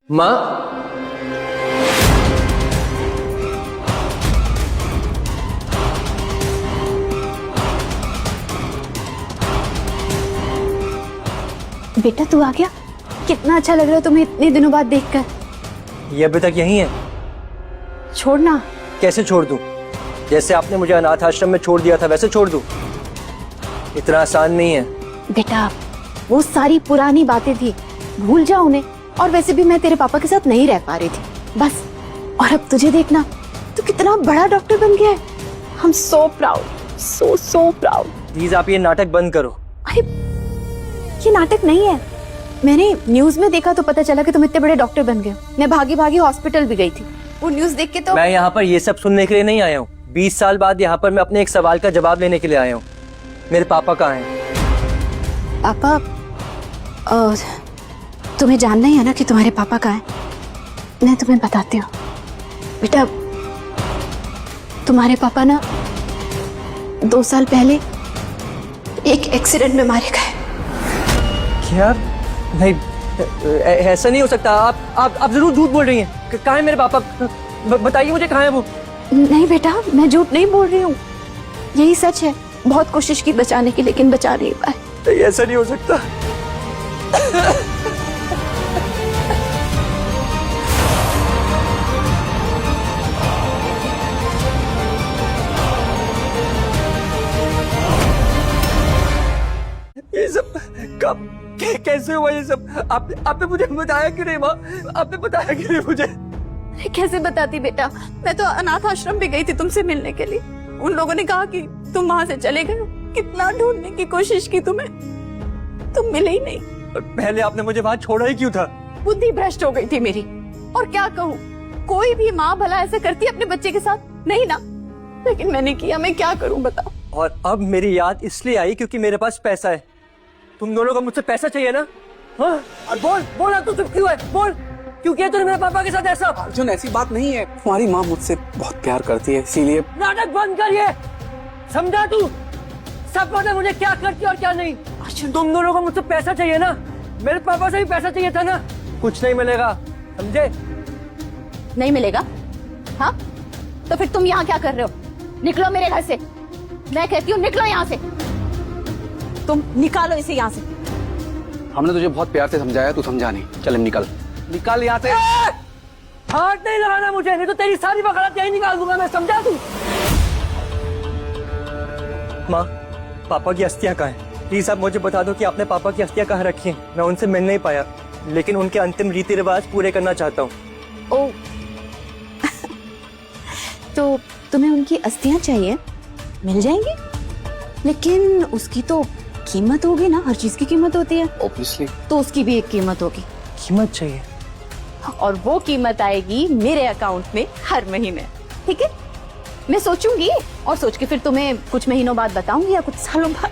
माँ, बेटा तू आ गया। कितना अच्छा लग रहा है तुम्हें इतने दिनों बाद देखकर। ये अभी तक यही है? छोड़ना। कैसे छोड़ दूं? जैसे आपने मुझे अनाथ आश्रम में छोड़ दिया था वैसे छोड़ दूं? इतना आसान नहीं है। बेटा, वो सारी पुरानी बातें थी, भूल जा उन्हें। और वैसे भी मैं तेरे पापा के साथ नहीं रह पा रही थी, बस। और अब तुझे देखना, तू कितना बड़ा डॉक्टर बन गया है। हम so proud, so proud. Please आप ये नाटक बंद करो। अरे ये नाटक नहीं है। मैंने न्यूज में देखा तो पता चला कि तुम इतने बड़े डॉक्टर बन गए। मैं भागी भागी हॉस्पिटल भी गई थी, वो न्यूज देख के तो। मैं यहाँ पर ये सब सुनने के लिए नहीं आया हूँ। 20 साल बाद यहाँ पर मैं अपने एक सवाल का जवाब लेने के लिए आया हूँ। मेरे पापा कहाँ हैं? पापा, तुम्हें जानना ही है ना कि तुम्हारे पापा कहाँ हैं? मैं तुम्हें बताती हूँ बेटा। तुम्हारे पापा ना 2 साल पहले एक एक्सीडेंट में मारे गए। क्या? नहीं, ऐसा नहीं हो सकता। आप जरूर झूठ बोल रही हैं। कहाँ है मेरे पापा? बताइए मुझे, कहाँ है वो? नहीं बेटा, मैं झूठ नहीं बोल रही हूँ, यही सच है। बहुत कोशिश की बचाने की, लेकिन बचा नहीं पाए। ऐसा नहीं हो सकता। ये सब कब कैसे हुआ ये सब? आपने मुझे बताया क्यों नहीं माँ? आपने बताया क्यों नहीं मुझे? अरे कैसे बताती बेटा, मैं तो अनाथ आश्रम भी गई थी तुमसे मिलने के लिए। उन लोगों ने कहा कि तुम वहां से चले गए। कितना ढूंढने की कोशिश की तुम्हें, तुम मिले ही नहीं। पहले आपने मुझे वहां छोड़ा ही क्यों था? बुद्धि भ्रष्ट हो गई थी मेरी। और क्या कहूँ, कोई भी माँ भला ऐसे करती है अपने बच्चे के साथ? नहीं ना, लेकिन मैंने किया। मैं क्या करूँ बताओ। और अब मेरी याद इसलिए आई क्योंकि मेरे पास पैसा है। तुम दोनों को मुझसे पैसा चाहिए ना? हाँ? और बोल तू चुप क्यों है? बोल, क्यों किया तूने मेरे पापा के साथ ऐसा? अर्जुन, ऐसी बात नहीं है। तुम्हारी माँ मुझसे बहुत प्यार करती है, इसीलिए। नाटक बंद करिए, समझा तू? सब पता है मुझे क्या करती और क्या नहीं। अर्जुन, तुम दोनों को मुझसे पैसा चाहिए ना? मेरे पापा से भी पैसा चाहिए था ना? कुछ नहीं मिलेगा, समझे? नहीं मिलेगा? हाँ, तो फिर तुम यहाँ क्या कर रहे हो? निकलो मेरे घर से। मैं कहती हूँ निकलो यहाँ से। तुम निकालो इसे यहाँ से। हमने तुझे बहुत प्यार से समझाया, तू समझा नहीं। चल निकल यहाँ से। हाथ नहीं लगाना मुझे, नहीं तो तेरी सारी बकरात यही निकाल दूंगा मैं, समझा तू? माँ, पापा की अस्थियां कहाँ हैं? प्लीज आप मुझे बता दो कि आपने पापा की अस्थियां कहाँ रखी हैं। मैं उनसे मिल नहीं पाया, लेकिन उनके अंतिम रीति रिवाज पूरे करना चाहता हूँ। ओ तो तुम्हें उनकी अस्थियां चाहिए? मिल जाएंगी, लेकिन उसकी तो कीमत होगी ना। हर चीज की कीमत होती है। ऑब्वियसली। तो उसकी भी एक कीमत होगी। कीमत चाहिए? और वो कीमत आएगी मेरे अकाउंट में हर महीने। ठीक है, मैं सोचूंगी और सोच के फिर तुम्हें कुछ महीनों बाद बताऊंगी या कुछ सालों बाद।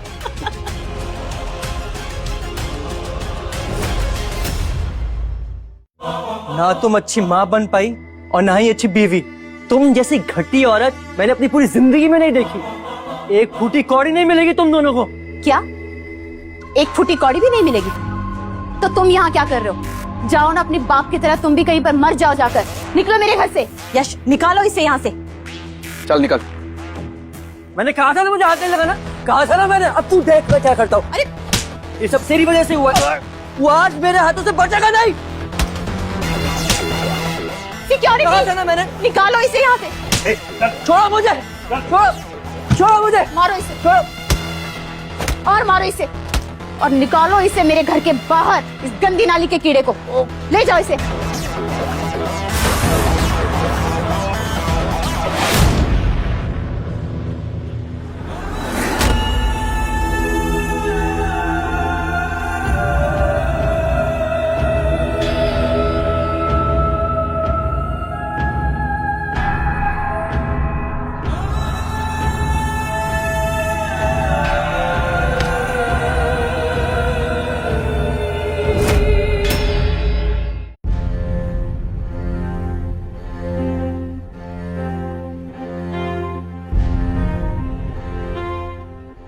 ना तुम अच्छी माँ बन पाई और ना ही अच्छी बीवी। तुम जैसी घटी औरत मैंने अपनी पूरी जिंदगी में नहीं देखी। एक फूटी कौड़ी नहीं मिलेगी तुम दोनों को। क्या एक फूटी कौड़ी भी नहीं मिलेगी? तो तुम यहाँ क्या कर रहे हो? जाओ ना अपने बाप की तरह, तुम भी कहीं पर मर जाओ जाकर। निकलो मेरे घर से। यश, निकालो इसे यहाँ से। चल निकल। मैंने कहा था ना मुझे हाथ नहीं लगाना, कहा था ना मैंने। अब तू देख मैं क्या करता हूँ। अरे ये सब तेरी वजह से हुआ है। वो आज मेरे हाथों से बचेगा नहीं। सिक्योरिटी, कहा था ना मैंने। निकालो इसे यहाँ से। छोड़ो मुझे, छोड़ो मुझे। मारो इसे, और मारो इसे, और निकालो इसे मेरे घर के बाहर। इस गंदी नाली के कीड़े को ले जाओ इसे।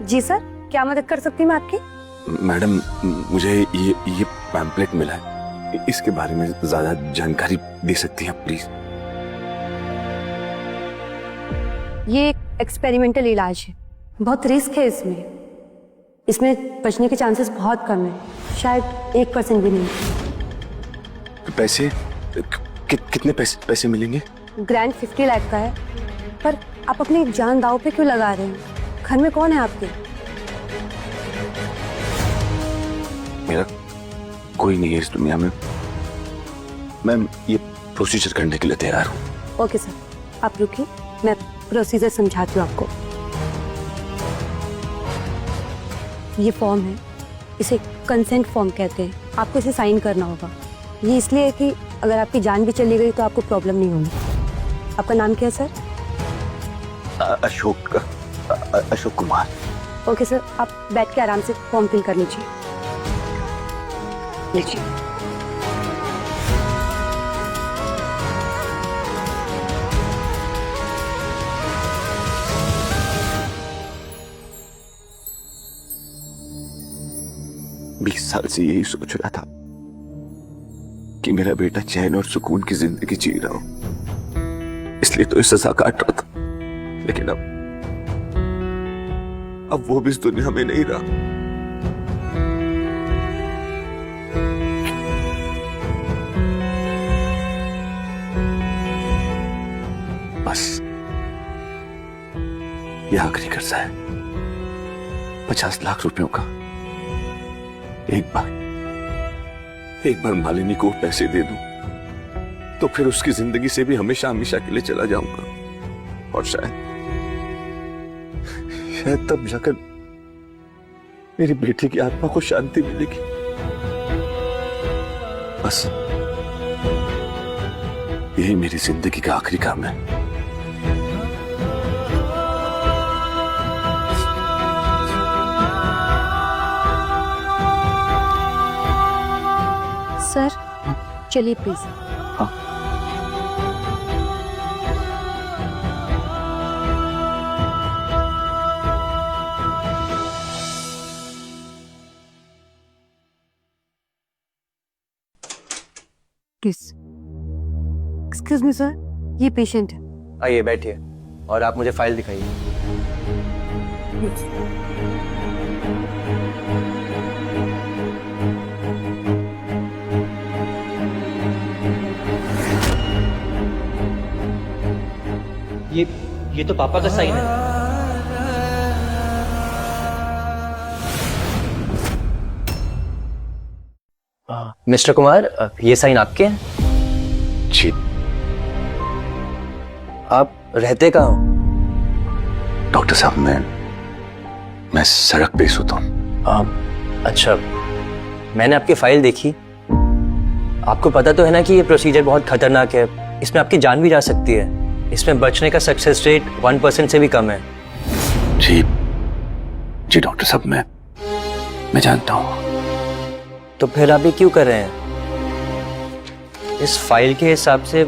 जी सर, क्या मदद कर सकती हूँ मैं आपकी? मैडम, मुझे ये पैम्पलेट मिला है, इसके बारे में ज्यादा जानकारी दे सकती हैं प्लीज? ये एक एक्सपेरिमेंटल इलाज है, बहुत रिस्क है इसमें। इसमें बचने के चांसेस बहुत कम है, शायद 1% भी नहीं। पैसे कितने पैसे मिलेंगे? ग्रांट 50 लाख का है, पर आप अपनी जान दांव पे क्यों लगा रहे हैं? घर में कौन है आपके? मेरा कोई नहीं है इस दुनिया में। मैं ये प्रोसीजर करने के लिए तैयार हूँ। ओके सर, आप रुकिए, मैं प्रोसीजर समझाती हूँ आपको। ये फॉर्म है, इसे कंसेंट फॉर्म कहते हैं। आपको इसे साइन करना होगा। ये इसलिए है कि अगर आपकी जान भी चली गई तो आपको प्रॉब्लम नहीं होगी। आपका नाम क्या है sir? Ashok Kumar. Okay sir, आप बैठ के आराम से फॉर्म फिल कर लीजिए। लीजिए। बीस साल से यही सोच रहा था कि मेरा बेटा चैन और सुकून की जिंदगी जी रहा हो, इसलिए तो इस सजा काट रहा था। लेकिन अब वो भी इस दुनिया में नहीं रहा। बस ये आखिरी कर्जा है, 50 लाख रुपयों का। एक बार मालिनी को पैसे दे दूं तो फिर उसकी जिंदगी से भी हमेशा हमेशा के लिए चला जाऊंगा, और शायद तब जाकर मेरी बेटी की आत्मा को शांति मिलेगी। बस यही मेरी जिंदगी का आखिरी काम है। सर चलिए प्लीज। हाँ। प्लीज एक्सक्यूज मी सर, ये पेशेंट है। आइए बैठिए और आप मुझे फाइल दिखाइए। ये तो पापा का साइन है। मिस्टर कुमार, ये साइन आपके हैं? जी। आप रहते कहाँ हो? डॉक्टर साहब, मैं सड़क पे सोता हूँ। अच्छा, मैंने आपकी फाइल देखी। आपको पता तो है ना कि ये प्रोसीजर बहुत खतरनाक है, इसमें आपकी जान भी जा सकती है। इसमें बचने का सक्सेस रेट 1% से भी कम है। जी डॉक्टर साहब, मैं जानता हूँ। तो फिर आप ये क्यों कर रहे हैं? इस फाइल के हिसाब से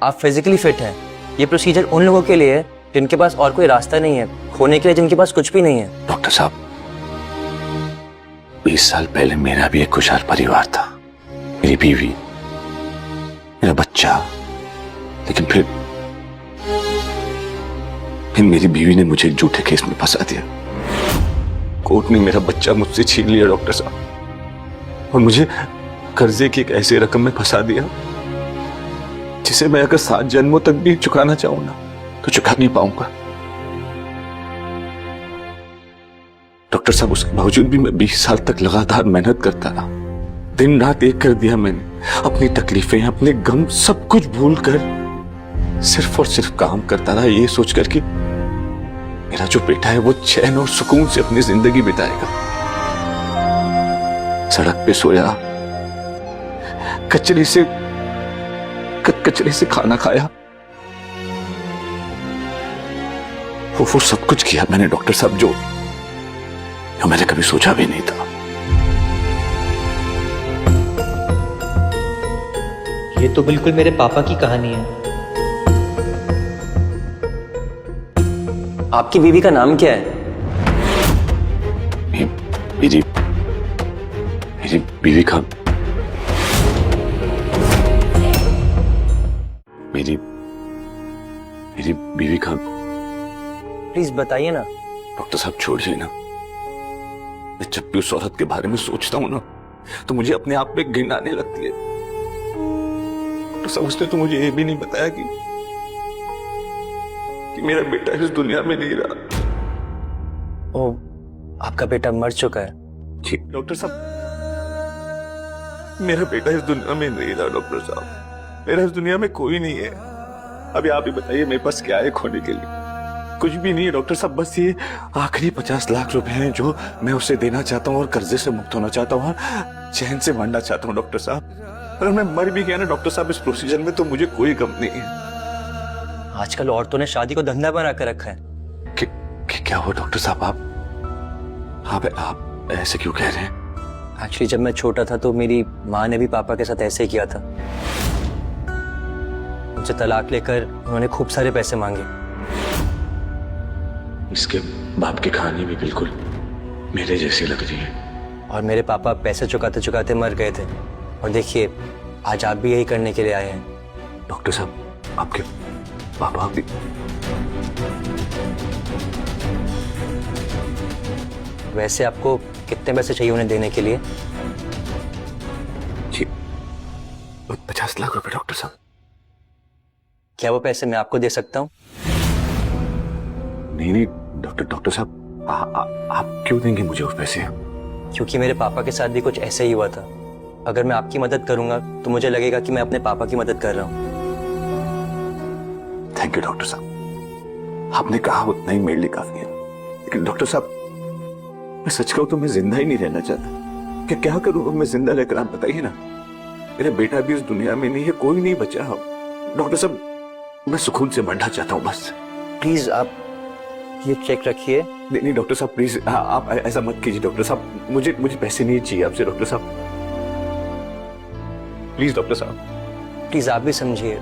आप फिजिकली फिट हैं। ये प्रोसीजर उन लोगों के लिए है जिनके पास और कोई रास्ता नहीं है, खोने के लिए जिनके पास कुछ भी नहीं है। डॉक्टर साहब, 20 साल पहले मेरा भी एक खुशहाल परिवार था, मेरी बीवी, मेरा बच्चा। लेकिन फिर मेरी बीवी ने मुझे एक झूठे केस में फंसा दिया। कोर्ट ने मेरा बच्चा मुझसे छीन लिया डॉक्टर साहब, और मुझे कर्जे की एक ऐसी रकम में फंसा दिया जिसे मैं अगर 7 जन्मों तक भी चुकाना चाहूं ना तो चुका नहीं पाऊंगा। डॉक्टर साहब, उसके बावजूद भी मैं 20 साल तक लगातार मेहनत करता रहा। दिन रात एक कर दिया मैंने। अपनी तकलीफें, अपने गम, सब कुछ भूल कर सिर्फ और सिर्फ काम करता रहा, ये सोचकर कि मेरा जो बेटा है वो चैन और सुकून से अपनी जिंदगी बिताएगा। सड़क पे सोया, कचरे से खाना खाया, वो सब कुछ किया मैंने डॉक्टर साहब, जो मैंने कभी सोचा भी नहीं था। ये तो बिल्कुल मेरे पापा की कहानी है। आपकी बीवी का नाम क्या है? मेरी बीवी का मेरी बीवी का प्लीज बताइए ना। डॉक्टर साहब, छोड़िए ना। मैं जब भी उस औरत के बारे में सोचता हूं ना तो मुझे अपने आप पे घिन आने लगती है। डॉक्टर साहब, उसने तो मुझे ये भी नहीं बताया कि मेरा बेटा इस दुनिया में नहीं रहा। ओ, आपका बेटा मर चुका है? जी डॉक्टर साहब, मेरा बेटा इस दुनिया में नहीं रहा। डॉक्टर साहब, मेरा इस दुनिया में कोई नहीं है। अभी आप ही बताइए, मेरे पास क्या है खोने के लिए? कुछ भी नहीं है डॉक्टर साहब। बस ये आखिरी 50 लाख रुपए हैं जो मैं उसे देना चाहता हूँ और कर्जे से मुक्त होना चाहता हूँ और चैन से मरना चाहता हूँ डॉक्टर साहब। अगर मैं मर भी गया ना डॉक्टर साहब इस प्रोसीजर में, तो मुझे कोई गम नहीं है। आजकल औरतों ने शादी को धंधा बना कर रखा है। क्या हुआ डॉक्टर साहब? आप ऐसे क्यों कह रहे हैं? एक्चुअली जब मैं छोटा था तो मेरी माँ ने भी पापा के साथ ऐसे ही किया था। उनसे तलाक लेकर उन्होंने खूब सारे पैसे मांगे। इसके बाप की कहानी भी बिल्कुल मेरे जैसी लग रही है। और मेरे पापा पैसे चुकाते चुकाते मर गए थे। और देखिए, आज आप भी यही करने के लिए आए हैं। डॉक्टर साहब, आपके पापा भी वैसे आपको कितने पैसे चाहिए उन्हें देने के लिए? जी 50 लाख रुपए डॉक्टर साहब। क्या वो पैसे मैं आपको दे सकता हूँ? नहीं डॉक्टर साहब, आप क्यों देंगे मुझे उस पैसे? क्योंकि मेरे पापा के साथ भी कुछ ऐसे ही हुआ था। अगर मैं आपकी मदद करूंगा तो मुझे लगेगा कि मैं अपने पापा की मदद कर रहा हूँ। थैंक यू डॉक्टर साहब, आपने कहा उतना ही मेरे लिए काफी है। लेकिन डॉक्टर साहब, मैं सच कहूं तो मैं जिंदा ही नहीं रहना चाहता। क्या करूं मैं जिंदा रहकर? आप बताइए ना, मेरा बेटा भी इस दुनिया में नहीं है, कोई नहीं बचा। डॉक्टर साहब, मैं सुकून से मरना चाहता हूं बस। प्लीज आप ये चेक रखिए। नहीं डॉक्टर साहब प्लीज, आप ऐसा मत कीजिए डॉक्टर साहब। मुझे पैसे नहीं चाहिए आपसे डॉक्टर साहब, प्लीज डॉक्टर साहब। प्लीज आप भी समझिए।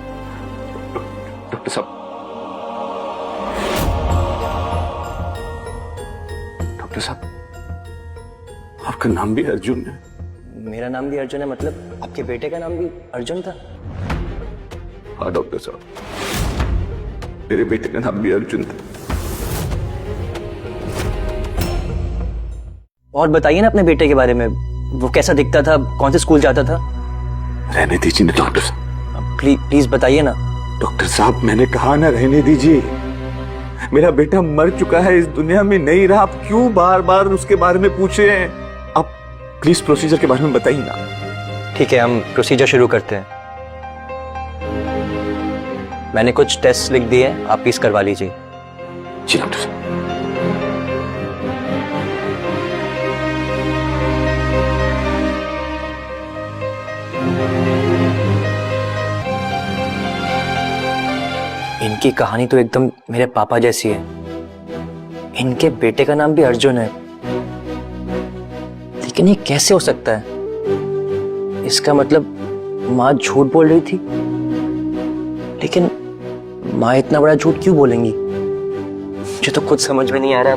डॉक्टर साहब, डॉक्टर साहब, आपका नाम भी अर्जुन है? मेरा नाम भी अर्जुन है? मतलब आपके बेटे का नाम भी अर्जुन था? हाँ डॉक्टर साहब, मेरे बेटे का नाम भी अर्जुन था। और बताइए ना अपने बेटे के बारे में। वो कैसा दिखता था? कौन से स्कूल जाता था? रहने दीजिए ना डॉक्टर साहब। प्लीज बताइए ना। डॉक्टर साहब, मैंने कहा ना रहने दीजिए। मेरा बेटा मर चुका है, इस दुनिया में नहीं रहा। आप क्यों बार बार उसके बारे में पूछे हैं? आप प्लीज प्रोसीजर के बारे में बताइए ना। ठीक है, हम प्रोसीजर शुरू करते हैं। मैंने कुछ टेस्ट लिख दिए हैं, आप प्लीज करवा लीजिए। जी डॉक्टर साहब। इनकी कहानी तो एकदम मेरे पापा जैसी है। इनके बेटे का नाम भी अर्जुन है, लेकिन ये कैसे हो सकता है? इसका मतलब माँ झूठ बोल रही थी, लेकिन माँ इतना बड़ा झूठ क्यों बोलेंगी? मुझे तो खुद समझ में नहीं आ रहा।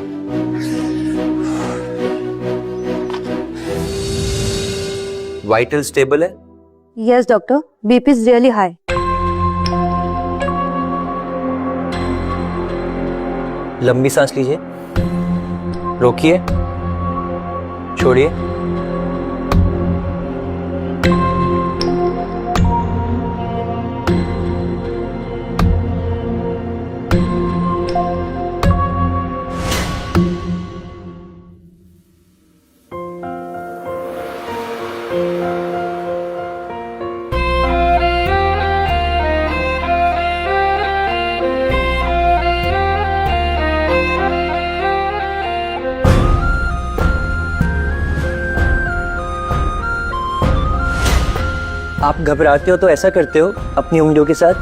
वाइटल स्टेबल है? Yes doctor, BP is really high. लंबी सांस लीजिए, रोकिए, छोड़िए। आप घबराते हो तो ऐसा करते हो अपनी उंगलियों के साथ?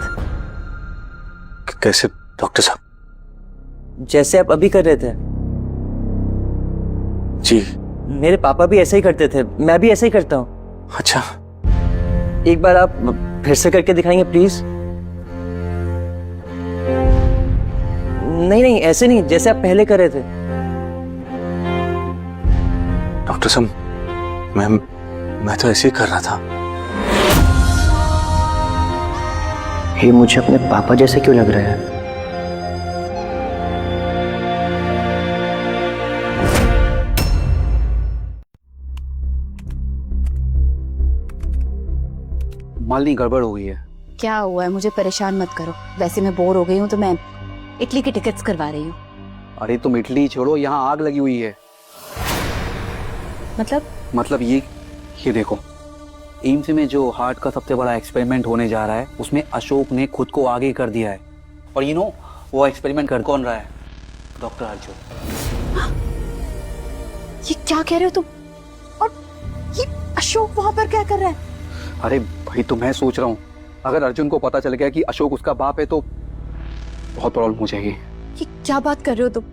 कैसे डॉक्टर साहब? जैसे आप अभी कर रहे थे। जी। मेरे पापा भी ऐसे ही करते थे, मैं भी ऐसे ही करता हूँ। अच्छा, एक बार आप फिर से करके दिखाएंगे प्लीज? नहीं ऐसे नहीं, जैसे आप पहले कर रहे थे। डॉक्टर साहब, मैं तो ऐसे ही कर रहा था। ये मुझे अपने पापा जैसे क्यों लग रहा है? मालिनी, गड़बड़ हो गई है। क्या हुआ है? मुझे परेशान मत करो। वैसे मैं बोर हो गई हूँ तो मैं इटली की टिकट्स करवा रही हूँ। अरे तुम इटली छोड़ो, यहाँ आग लगी हुई है। मतलब ये देखो, एम्स में जो हार्ट का सबसे बड़ा एक्सपेरिमेंट होने जा रहा है, उसमें अशोक ने खुद को आगे कर दिया है। और वो एक्सपेरिमेंट कर कौन रहा है? डॉक्टर अर्जुन। ये क्या कह रहे हो तुम? और ये अशोक वहां पर क्या कर रहा है? अरे भाई, तो मैं सोच रहा हूँ, अगर अर्जुन को पता चल गया कि अशोक उसका बाप है तो बहुत प्रॉब्लम हो जाएगी। ये क्या बात कर रहे हो तुम?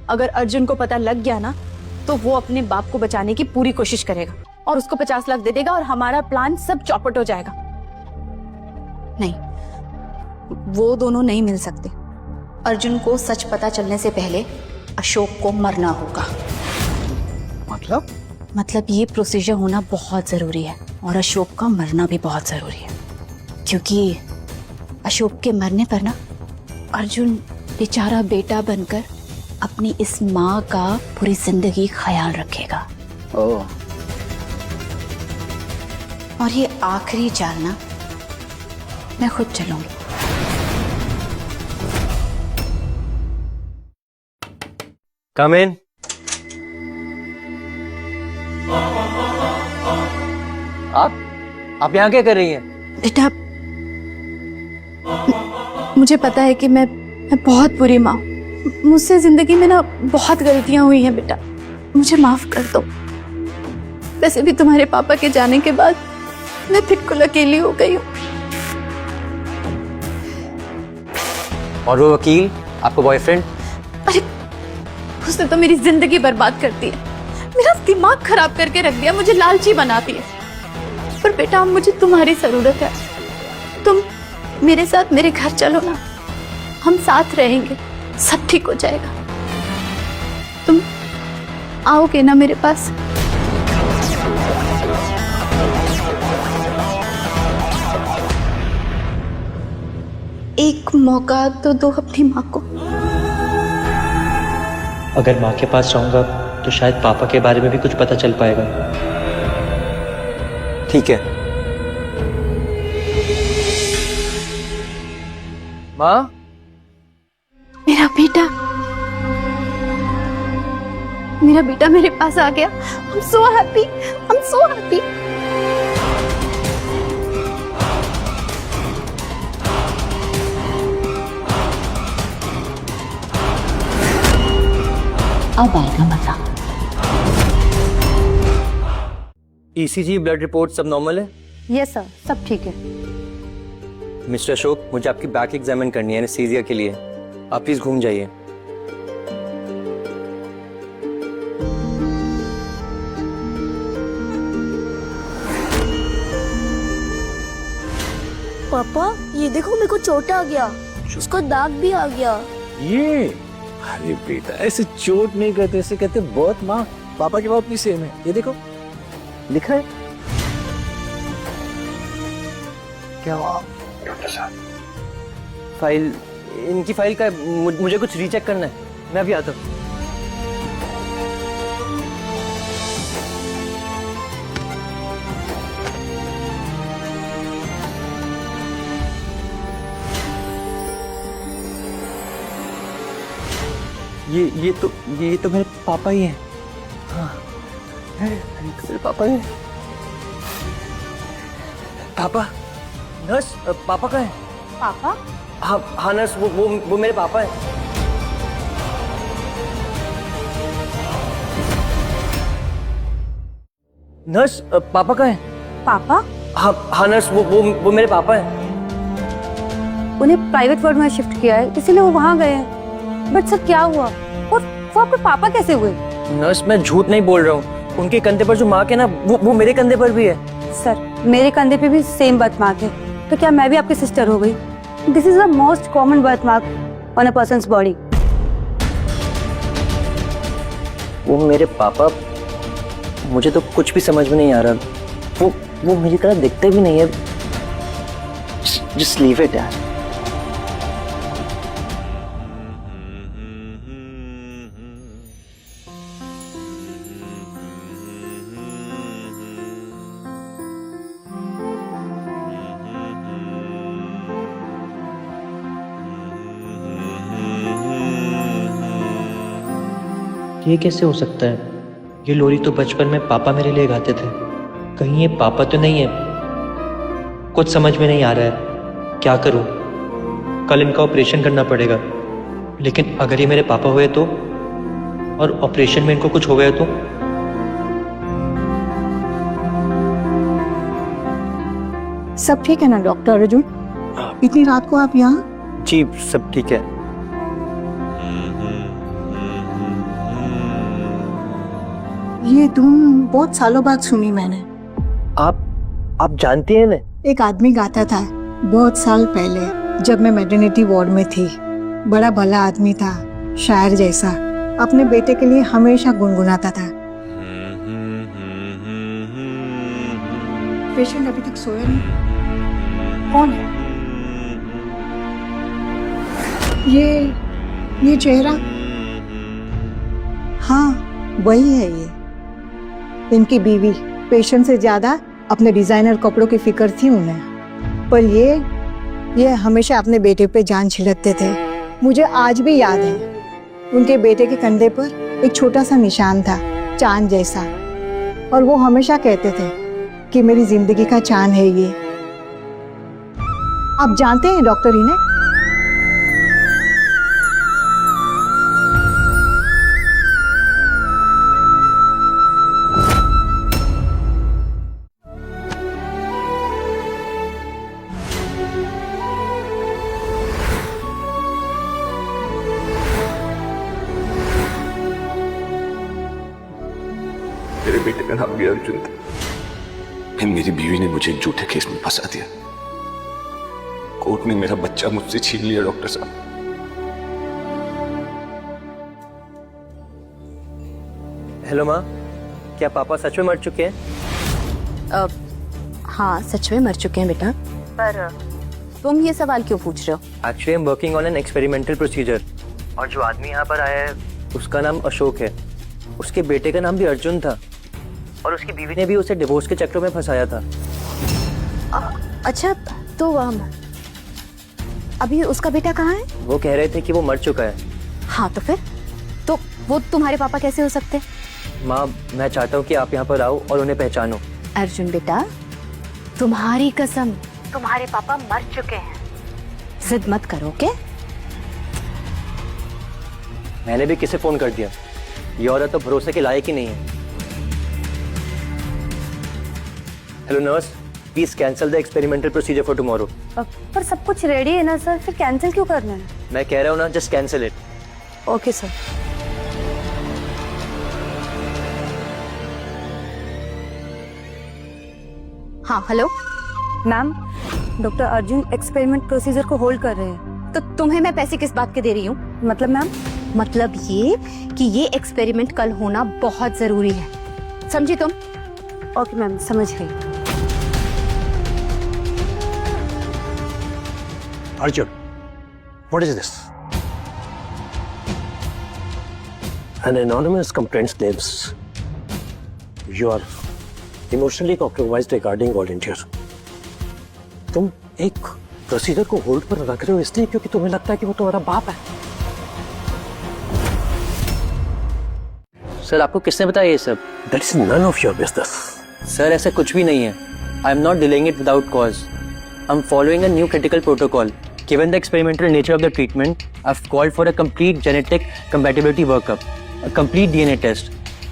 अगर अर्जुन को पता लग गया ना, तो वो अपने बाप को बचाने की पूरी कोशिश करेगा और उसको 50 लाख दे देगा और हमारा प्लान सब चौपट हो जाएगा। नहीं, वो दोनों नहीं मिल सकते। अर्जुन को सच पता चलने से पहले अशोक को मरना होगा। मतलब ये प्रोसीजर होना बहुत जरूरी है। और अशोक का मरना भी बहुत जरूरी है, क्योंकि अशोक के मरने पर ना अर्जुन बेचारा बेटा बनकर अपनी इस माँ का पूरी जिंदगी ख्याल रखेगा। ओह, और ये आखिरी चाल ना मैं खुद चलूंगी। कम इन। आप यहाँ क्या कर रही हैं? बेटा, मुझे पता है कि मैं बहुत बुरी माँ हूँ। मुझसे जिंदगी में ना बहुत गलतियां हुई हैं बेटा, मुझे माफ कर दो। वैसे भी तुम्हारे पापा के जाने के बाद मैं बिल्कुल अकेली हो गई हूँ। और वो वकील, आपका बॉयफ्रेंड? अरे उसने तो मेरी जिंदगी बर्बाद कर दी है, मेरा दिमाग खराब करके रख दिया, मुझे लालची बनाती है। पर बेटा अब मुझे तुम्हारी जरूरत है, तुम मेरे साथ मेरे घर चलो ना, हम साथ रहेंगे, सब ठीक हो जाएगा। तुम आओगे ना मेरे पास? एक मौका तो दो अपनी माँ को। अगर माँ के पास रहूंगा तो शायद पापा के बारे में भी कुछ पता चल पाएगा। ठीक है माँ। मेरा बेटा मेरे पास आ गया। I'm so happy, I'm so happy। अब आएगा मजा। ईसीजी ब्लड रिपोर्ट सब नॉर्मल है? यस सर, सब ठीक है। मिस्टर अशोक, मुझे आपकी बैक एग्जामिन करनी है एनेस्थीसिया के लिए। आप प्लीज घूम जाइए। पापा ये देखो, मेरे को चोट आ गया, उसको दाग भी आ गया। ये अरे बेटा, ऐसे चोट नहीं कहते, ऐसे कहते बहुत माँ। पापा की बात भी सेम है, ये देखो लिखा है क्या? फाइल, इनकी फाइल का मुझे कुछ रीचेक करना है, मैं अभी आता हूँ। ये तो मेरे पापा ही हैं। हाँ, मेरे पापा हैं। पापा, नर्स, पापा कहाँ है? पापा? हाँ नर्स, वो मेरे पापा हैं। नर्स, पापा कहाँ है? पापा? हाँ नर्स, वो मेरे पापा हैं। उन्हें प्राइवेट वार्ड में शिफ्ट किया है, इसीलिए वो वहाँ गए हैं। बट सर क्या हुआ, और वो आपके पापा कैसे हुए? नर्स, मैं झूठ नहीं बोल रहा हूँ। उनके कंधे पर जो मार्क है ना, वो मेरे कंधे पर भी है। सर मेरे कंधे पे भी सेम बर्थ मार्क है, तो क्या मैं भी आपकी सिस्टर हो गई? This is the most common birth mark on a persons body. वो मेरे पापा, मुझे तो कुछ भी समझ में नहीं आ रहा। वो मेरी तरह दिखते भी नहीं है। जस्ट लीव इट यार। ये कैसे हो सकता है? ये लोरी तो बचपन में पापा मेरे लिए गाते थे। कहीं ये पापा तो नहीं है? कुछ समझ में नहीं आ रहा है, क्या करूं? कल इनका ऑपरेशन करना पड़ेगा, लेकिन अगर ये मेरे पापा हुए तो, और ऑपरेशन में इनको कुछ हो गया तो? सब ठीक है ना डॉक्टर अर्जुन? इतनी रात को आप यहाँ? जी सब ठीक है। ये धुन बहुत सालों बाद सुनी मैंने। आप जानती हैं ना? एक आदमी गाता था बहुत साल पहले, जब मैं मैटरनिटी वार्ड में थी। बड़ा भला आदमी था, शायर जैसा। अपने बेटे के लिए हमेशा गुनगुनाता था। पेशेंट अभी तक सोया नहीं। कौन है ये चेहरा? हाँ वही है ये, इनकी बीवी। पेशेंट से ज्यादा अपने डिजाइनर कपड़ों की फिक्र थी उन्हें, पर ये हमेशा अपने बेटे पे जान छिड़कते थे। मुझे आज भी याद है उनके बेटे के कंधे पर एक छोटा सा निशान था, चांद जैसा, और वो हमेशा कहते थे कि मेरी जिंदगी का चांद है ये। आप जानते हैं डॉक्टर इन्हें? मेरे बेटे का नाम भी अर्जुन था। मेरी बीवी ने मुझे एक झूठे केस में फंसा दिया। कोर्ट ने मेरा बच्चा मुझसे छीन लिया डॉक्टर साहब। हेलो माँ, क्या पापा सच में मर चुके हैं? हाँ सच में मर चुके हैं बेटा, पर तुम ये सवाल क्यों पूछ रहे हो? Actually I am working on an experimental procedure, और जो आदमी यहाँ पर आया है उसका नाम अशोक है। उसके बेटे का नाम भी अर्जुन था, और उसकी बीवी ने भी उसे डिवोर्स के चक्रों में फंसाया था। अच्छा तो अभी उसका बेटा कहाँ है? वो कह रहे थे कि वो मर चुका है। हाँ तो फिर तो वो तुम्हारे पापा कैसे हो सकते? माँ, मैं चाहता हूँ कि आप यहाँ पर आओ और उन्हें पहचानो। अर्जुन बेटा, तुम्हारी कसम, तुम्हारे पापा मर चुके हैं। जिद मत करो के? मैंने भी किसे फोन कर दिया, ये औरत तो भरोसे के लायक ही नहीं है। Hello nurse, please cancel the experimental procedure for tomorrow. पर सब कुछ रेडी है ना सर, फिर कैंसिल क्यों करना है? मैं कह रहा हूँ ना, just cancel it. Okay sir. हाँ hello ma'am, doctor Arjun experiment procedure को होल्ड कर रहे हैं। तो तुम्हें मैं पैसे किस बात के दे रही हूँ? मतलब मैम? मतलब ये कि ये एक्सपेरिमेंट कल होना बहुत जरूरी है, समझी तुम? ओके मैम, समझ गई। Arjun, what is this? An anonymous complaint claims you are emotionally compromised regarding volunteer. तुम एक प्रोसीजर को होल्ड पर रख रहे हो इसलिए क्योंकि तुम्हें लगता है कि वो तुम्हारा बाप है। सर, आपको किसने बताया ये सब? That is none of your business. Sir, ऐसा कुछ भी नहीं है। I am not delaying it without cause. I am following a new critical protocol. Given the experimental nature of the treatment, I've called for a complete genetic compatibility workup, a complete DNA test.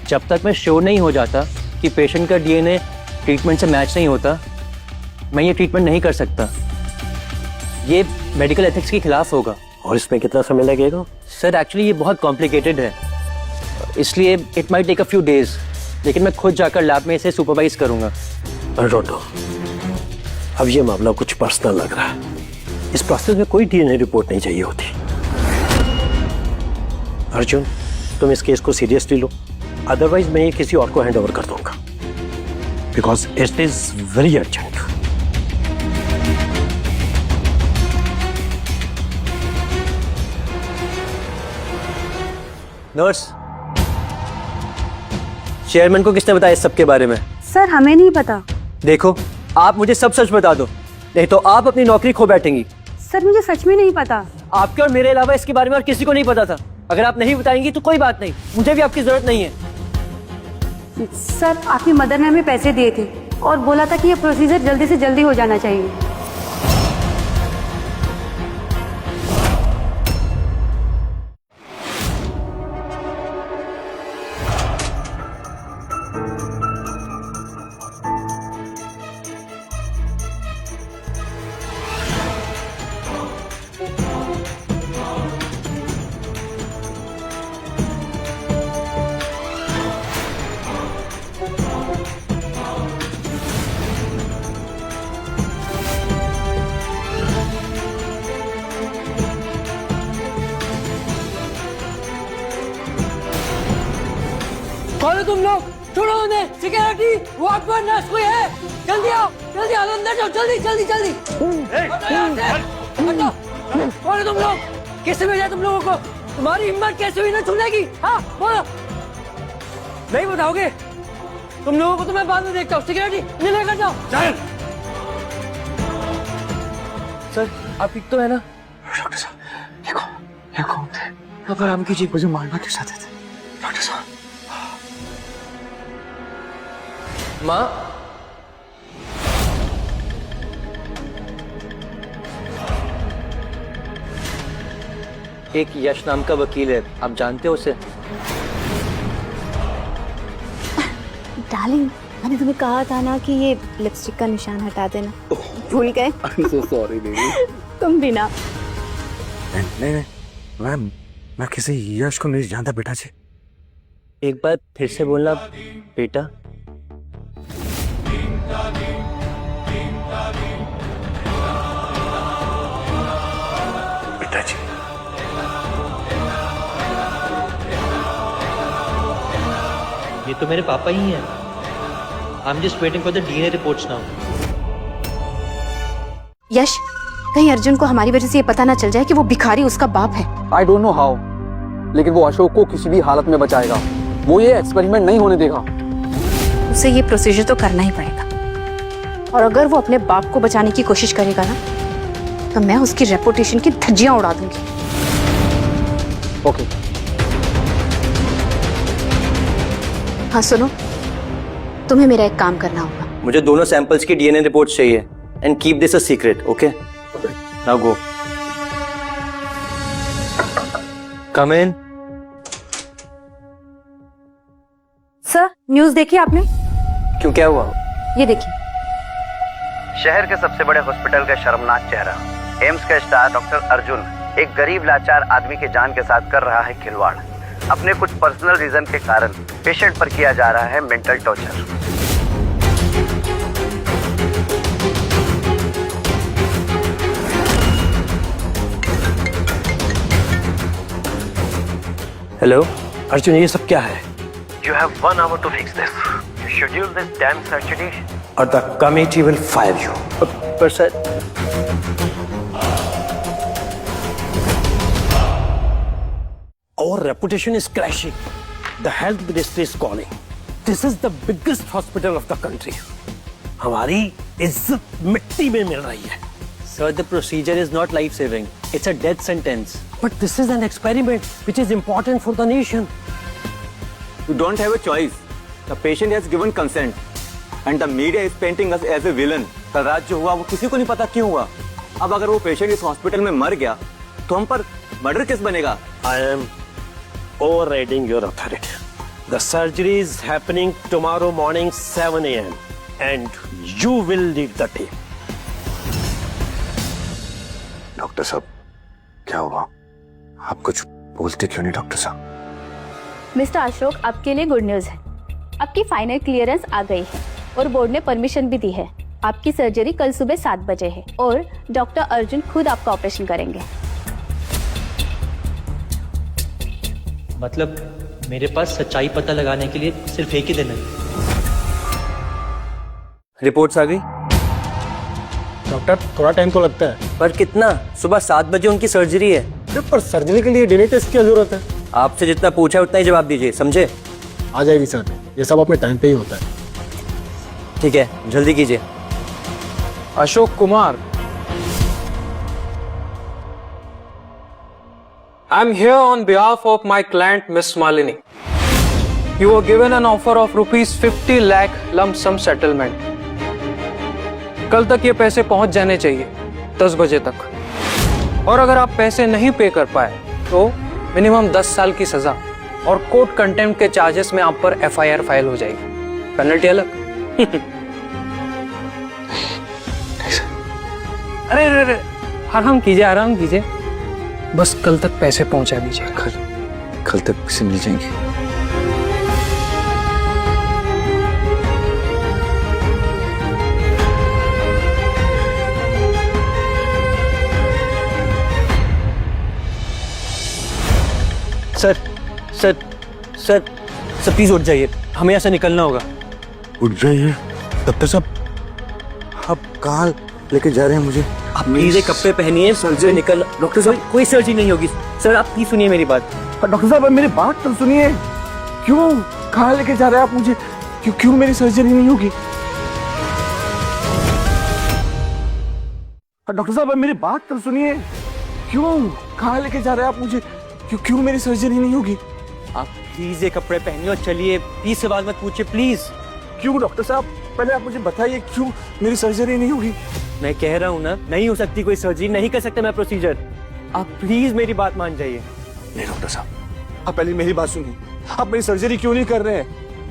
जब तक मैं sure नहीं हो जाता कि patient का DNA treatment से match नहीं होता, मैं ये ट्रीटमेंट नहीं कर सकता। ये मेडिकल एथिक्स के खिलाफ होगा। और इसमें कितना समय लगेगा? सर, एक्चुअली ये बहुत कॉम्प्लिकेटेड है, इसलिए it might take a few days, लेकिन मैं खुद जाकर लैब में इसे सुपरवाइज करूंगा। रोटो, अब ये मामला कुछ पर्सनल लग रहा है। इस प्रोसेस में कोई डीएनए रिपोर्ट नहीं चाहिए होती। अर्जुन, तुम इस केस को सीरियसली लो, अदरवाइज मैं ये किसी और को हैंड ओवर कर दूंगा, because it is very urgent. Nurse, chairman को किसने बताया इस सब के बारे में? सर, हमें नहीं पता। देखो, आप मुझे सब सच बता दो, नहीं तो आप अपनी नौकरी खो बैठेंगी। सर, मुझे सच में नहीं पता। आपके और मेरे अलावा इसके बारे में और किसी को नहीं पता था। अगर आप नहीं बताएंगी तो कोई बात नहीं, मुझे भी आपकी जरूरत नहीं है। सर, आपकी मदर ने हमें पैसे दिए थे और बोला था कि ये प्रोसीजर जल्दी से जल्दी हो जाना चाहिए। कौन हो तुम लोग? छोड़ो उन्हें। सिक्योरिटी, वार्ड पर नर्स कोई है? जल्दी आओ अंदर जाओ, जल्दी जल्दी जल्दी। हटो, कौन है तुम लोग? कैसे भेजा तुम लोगों को? तुम्हारी हिम्मत कैसे हुई ना छूने की? हाँ बोलो, नहीं बताओगे? तुम लोगों को तो मैं बाद में देखता हूँ। सिक्योरिटी इन्हें लेकर जाओ। सर आप ठीक तो है ना? डॉक्टर साहब, ये कौन थे? आप आराम कीजिए। मुझे मारना क्यों चाहते थे? डॉक्टर साहब। माँ, एक यश नाम का वकील है, आप जानते हो उसे? डार्लिंग, मैंने तुम्हें कहा था ना कि ये लिपस्टिक का निशान हटा देना। भूल गए? I'm so sorry, baby. तुम भी ना। नहीं, मैं किसी यश को नहीं जानता बेटा जी। एक बार फिर से बोलना बेटा। बेटा जी। ये तो मेरे पापा ही हैं। I'm just waiting for the DNA reports now. यश, कहीं अर्जुन को हमारी वजह से ये पता ना चल जाए कि वो भिखारी उसका बाप है। आई डोंट नो हाउ, लेकिन वो अशोक को किसी भी हालत में बचाएगा। वो ये एक्सपेरिमेंट नहीं होने देगा। उसे ये प्रोसीजर तो करना ही पड़ेगा, और अगर वो अपने बाप को बचाने की कोशिश करेगा ना, तो मैं उसकी रेपुटेशन की धज्जियां उड़ा दूंगी। ओके। हाँ सुनो, तुम्हें मेरा एक काम करना होगा। मुझे दोनों सैंपल्स की डीएनए रिपोर्ट्स चाहिए and keep this a secret, okay? Now go. Come in. Sir, news देखी आपने? क्यों, क्या हुआ? ये देखिए। शहर के सबसे बड़े हॉस्पिटल का शर्मनाक चेहरा। एम्स का स्टार डॉक्टर अर्जुन एक गरीब लाचार आदमी की जान के साथ कर रहा है खिलवाड़। अपने कुछ पर्सनल रीजन के कारण पेशेंट पर किया जा रहा है मेंटल टॉर्चर। हेलो अर्जुन, ये सब क्या है? You have 1 hour to fix this. You schedule this damn surgery और the committee will fire you. पर sir, Our reputation is crashing. The health ministry is calling. This is the biggest hospital of the country. हमारी इज्जत मिट्टी में मिल रही है। sir, the procedure is not life-saving. It's a death sentence. But this is an experiment which is important for the nation. You don't have a choice. The patient has given consent, and the media is painting us as a villain. कल रात जो हुआ वो किसी को नहीं पता क्यों हुआ। अब अगर वो पेशेंट इस हॉस्पिटल में मर गया तो हम पर मर्डर केस बनेगा। I am overriding your authority. The surgery is happening tomorrow morning 7 a.m. and you will lead the team. Doctor साहब, क्या हुआ? आप कुछ बोलते क्यों नहीं डॉक्टर साहब? मिस्टर अशोक, आपके लिए गुड न्यूज़ है। आपकी फाइनल क्लियरेंस आ गई है और बोर्ड ने परमिशन भी दी है। आपकी सर्जरी कल सुबह 7 बजे है और डॉक्टर अर्जुन खुद आपका ऑपरेशन करेंगे। मतलब मेरे पास सच्चाई पता लगाने के लिए सिर्फ एक ही दिन है। रिपोर्ट्स आ गई? डॉक्टर, थोड़ा टाइम तो लगता है। पर कितना? सुबह 7 बजे उनकी सर्जरी है। पर सर्जरी के लिए डीएनए टेस्ट की जरूरत है। आपसे जितना पूछा उतना ही जवाब दीजिए, समझे? आ जाएगी सर, ये सब अपने टाइम पे ही होता है। ठीक है, जल्दी कीजिए। Ashok Kumar, I'm here on behalf of my client Miss Malini. You were given an offer of rupees 50 lakh lump sum settlement. कल तक ये पैसे पहुंच जाने चाहिए, 10 बजे तक। और अगर आप पैसे नहीं पे कर पाए तो मिनिमम 10 साल की सजा और कोर्ट कंटेम्प्ट के चार्जेस में आप पर FIR फाइल हो जाएगी। पेनल्टी अलग। अरे अरे अरे, आराम कीजिए, आराम कीजिए। बस कल तक पैसे पहुंचा दीजिए। कल तक पैसे मिल जाएंगे। Sir sir sir sir please उठ जाइए, हमें यहाँ से निकलना होगा। उठ जाइए। डॉक्टर साहब आप कहाँ लेके जा रहे हैं मुझे? आप प्लीज कपड़े पहनिए, सर्जरी निकल। डॉक्टर साहब कोई सर्जरी नहीं होगी सर, आप प्लीज सुनिए मेरी बात। डॉक्टर साहब मेरी बात तो सुनिए। क्यों कहाँ लेके जा रहे हैं आप मुझे? क्यों मेरी सर्जरी नहीं होगी? डॉक्टर साहब मेरी बात तो सुनिए। क्यों कहाँ लेके जा रहे हैं आप मुझे? क्यों मेरी सर्जरी नहीं होगी? आप प्लीज ये कपड़े पहनिए और चलिए, प्लीज सवाल मत पूछिए प्लीज। क्यों डॉक्टर साहब पहले आप मुझे बताइए क्यों मेरी सर्जरी नहीं होगी? मैं कह रहा हूँ ना, नहीं हो सकती कोई सर्जरी, नहीं कर सकता मैं प्रोसीजर। आप प्लीज मेरी बात मान जाइए। नहीं डॉक्टर साहब आप पहले मेरी बात सुनिए। आप मेरी सर्जरी क्यों नहीं कर रहे हैं?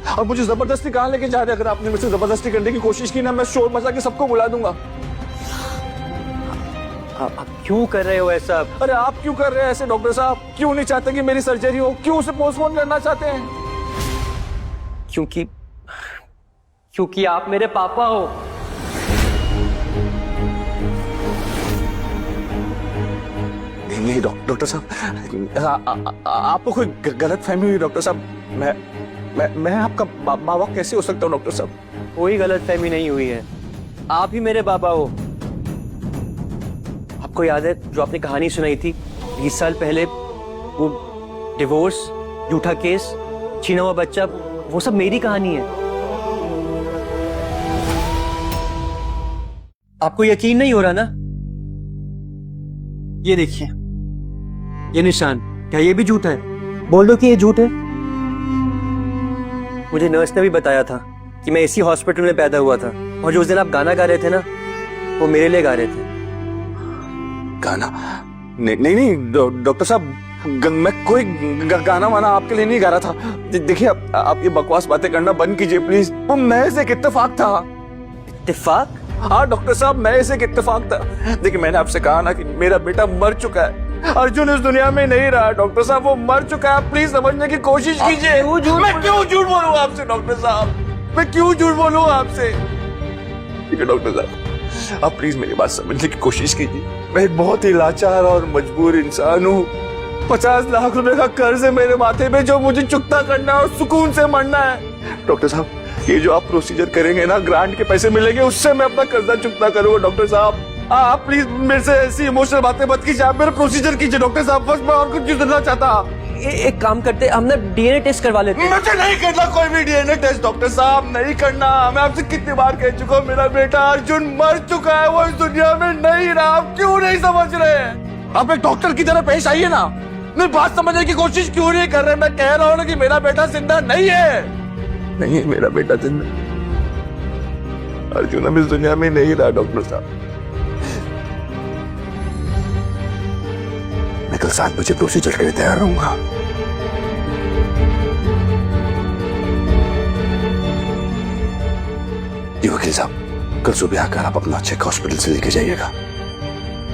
और मुझे जबरदस्ती कहाँ लेके जा रहे हैं? अगर आपने मुझसे जबरदस्ती करने की कोशिश की ना, मैं शोर मचा के सबको बुला दूंगा। आप क्यों कर रहे हो ऐसा? अरे आप क्यों कर रहे हैं ऐसे डॉक्टर साहब? क्यों नहीं चाहते कि मेरी सर्जरी हो? क्यों उसे पोस्टपोन करना चाहते हैं? क्योंकि आप मेरे पापा हो। नहीं डॉक्टर साहब आपको कोई गलत फहमी हुई डॉक्टर साहब। मैं आपका माँ बाप कैसे हो सकता हूँ डॉक्टर साहब? कोई गलत फहमी नहीं हुई है, आप ही मेरे पापा हो। आपको याद है जो आपने कहानी सुनाई थी 20 साल पहले, वो डिवोर्स, झूठा केस, छीना हुआ बच्चा, वो सब मेरी कहानी है। आपको यकीन नहीं हो रहा ना? ये देखिए, ये निशान, क्या ये भी झूठ है? बोल दो कि ये झूठ है। मुझे नर्स ने भी बताया था कि मैं इसी हॉस्पिटल में पैदा हुआ था, और जो उस दिन आप गाना गा रहे थे ना, वो मेरे लिए गा रहे थे। गाना? नहीं डॉक्टर साहब, मैं कोई गाना वाना आपके लिए नहीं गा रहा था। देखिए आप ये बकवास बातें करना बंद कीजिए प्लीज। वो महज एक इत्तेफाक था। इत्तेफाक? हाँ डॉक्टर साहब महज एक इत्तेफाक था। देखिए मैंने आपसे कहा ना कि मेरा बेटा मर चुका है। अर्जुन इस दुनिया में नहीं रहा डॉक्टर साहब, वो मर चुका है। प्लीज समझने की कोशिश कीजिए। मैं क्यों झूठ बोलूं आपसे डॉक्टर साहब? मैं क्यों झूठ बोलूं आपसे? ठीक है डॉक्टर साहब, आप प्लीज मेरी बात समझने की कोशिश कीजिए। मैं एक बहुत ही लाचार और मजबूर इंसान हूँ। 50 लाख रुपए का कर्ज है मेरे माथे पे, जो मुझे चुकता करना है और सुकून से मरना है। डॉक्टर साहब ये जो आप प्रोसीजर करेंगे ना, ग्रांट के पैसे मिलेंगे, उससे मैं अपना कर्जा चुकता करूंगा डॉक्टर साहब। आप प्लीज मेरे से ऐसी इमोशनल बातें मत कीजिए, आप मेरा प्रोसीजर कीजिए डॉक्टर साहब। बस मैं और कुछ नहीं सुनना चाहता। एक काम करते, हम ना डीएनए टेस्ट करवा लेते हैं। मुझे नहीं करना कोई भी डीएनए टेस्ट डॉक्टर साहब, नहीं करना। मैं आपसे कितनी बार कह चुका हूँ, मेरा बेटा अर्जुन मर चुका है, वो इस दुनिया में नहीं रहा। आप क्यों नहीं समझ रहे? आप एक डॉक्टर की तरह पेश आइए ना। मेरी बात समझने की कोशिश क्यों नहीं कर रहे? मैं कह रहा हूँ ना कि मेरा बेटा जिंदा नहीं है। नहीं है मेरा बेटा जिंदा। अर्जुन अब इस दुनिया में नहीं रहा डॉक्टर साहब। मैं कल 7 बजे प्रोसीजर के लिए तैयार रहूंगा। जी वकील साहब, कल सुबह आकर आप अपना चेक हॉस्पिटल से लेके जाइएगा।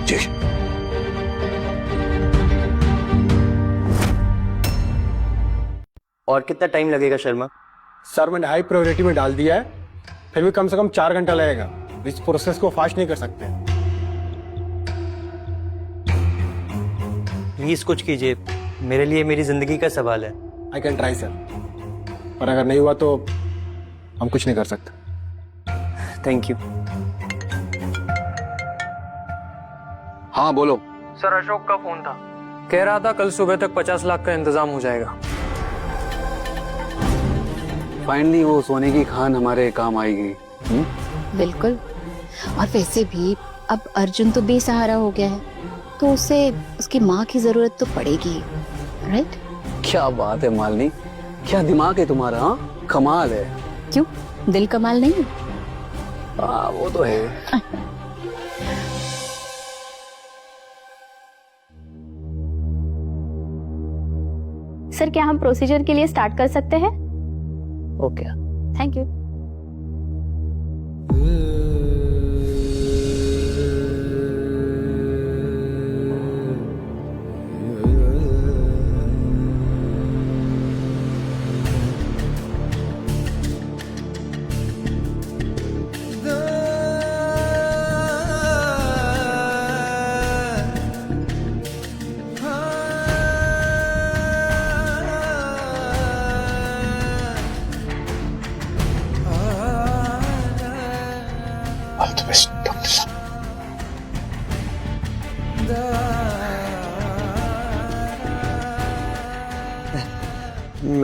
जी। और कितना टाइम लगेगा शर्मा? सर मैंने हाई प्रायोरिटी में डाल दिया है, फिर भी कम से कम 4 घंटा लगेगा। इस प्रोसेस को फास्ट नहीं कर सकते। प्लीज कुछ कीजिए, मेरे लिए मेरी जिंदगी का सवाल है। आई कैन ट्राई सर, पर अगर नहीं हुआ तो हम कुछ नहीं कर सकते। Thank you. हाँ बोलो। सर अशोक का फोन था, कह रहा था कल सुबह तक 50 लाख का इंतजाम हो जाएगा। फाइनली वो सोने की खान हमारे काम आएगी। बिल्कुल। और वैसे भी अब अर्जुन तो बेसहारा हो गया है, तो उसे उसकी माँ की जरूरत तो पड़ेगी, राइट? क्या बात है मालिनी, क्या दिमाग है तुम्हारा। हाँ कमाल है। क्यों, दिल कमाल नहीं है? हाँ वो तो है। सर क्या हम प्रोसीजर के लिए स्टार्ट कर सकते हैं? Okay, thank you.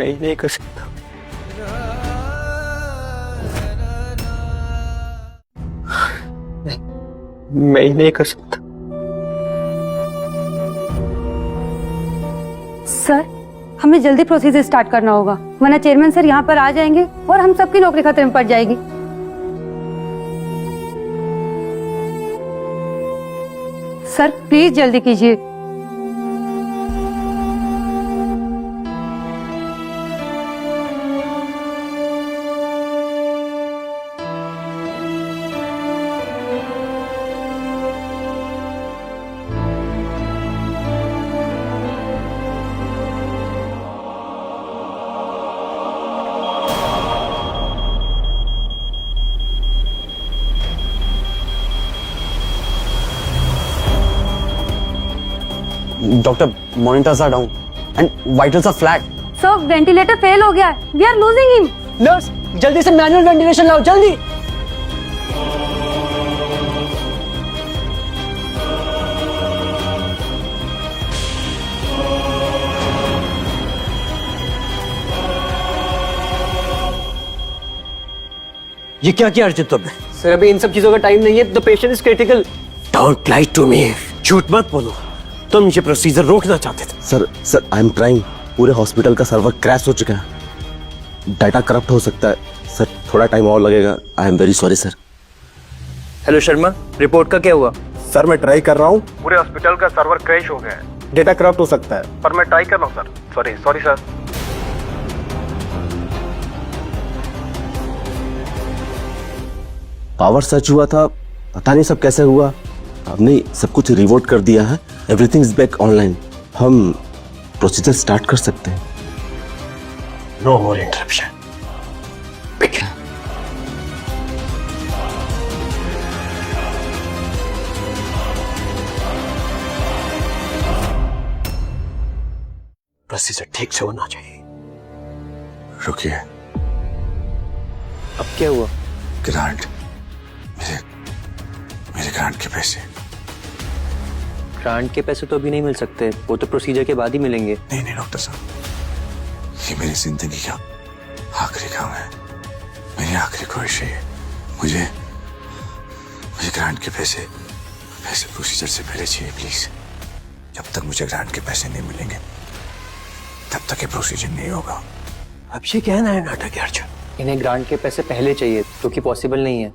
मैं ही नहीं कर सकता। मैं ही नहीं कर सकता। सर, हमें जल्दी प्रोसीजर स्टार्ट करना होगा, वरना चेयरमैन सर यहाँ पर आ जाएंगे और हम सबकी नौकरी खतरे में पड़ जाएगी। सर प्लीज जल्दी कीजिए। Doctor, monitors are down and vitals are flat. Sir ventilator fail हो गया है, we are losing him. Nurse, जल्दी से मैनुअल वेंटिलेशन लाओ, जल्दी। ये क्या किया अर्जुन तुमने? सर अभी इन सब चीजों का टाइम नहीं है, the patient is critical. Don't lie to me, झूठ मत बोलो, तुम ये प्रोसीजर रोकना चाहते थे। Sir I am trying. पूरे हॉस्पिटल का सर्वर क्रैश हो चुका है, डाटा करप्ट हो सकता है सर, थोड़ा टाइम और लगेगा। I am very sorry sir. Hello Sharma, report का क्या हुआ? सर मैं ट्राई कर रहा हूँ, पूरे हॉस्पिटल का सर्वर क्रैश हो गया है, डेटा करप्ट हो सकता है, पर मैं ट्राई कर रहा हूँ sir. Sorry sir. Power search हुआ था, पता नहीं सब कैसे हुआ, हमने सब कुछ रिवोट कर दिया है, एवरीथिंग इज बैक ऑनलाइन। हम प्रोसीजर स्टार्ट कर सकते हैं। नो मोर इंटरप्शन। प्रोसीजर ठीक से होना चाहिए। रुकिए, अब क्या हुआ? ग्रांट, मेरे ग्रांट के पैसे। ग्रांट के पैसे तो अभी नहीं मिल सकते, वो तो प्रोसीजर के बाद ही मिलेंगे। नहीं डॉक्टर साहब, ये मेरी जिंदगी का आखिरी काम है, मेरी आखिरी ख्वाहिश है। मुझे ग्रांट के पैसे प्रोसीजर से पहले चाहिए प्लीज। जब तक मुझे ग्रांट के पैसे नहीं मिलेंगे तब तक ये प्रोसीजर नहीं होगा। अब ये कहना है नाटक अर्जुन? इन्हें ग्रांट के पैसे पहले चाहिए, जो कि पॉसिबल नहीं है।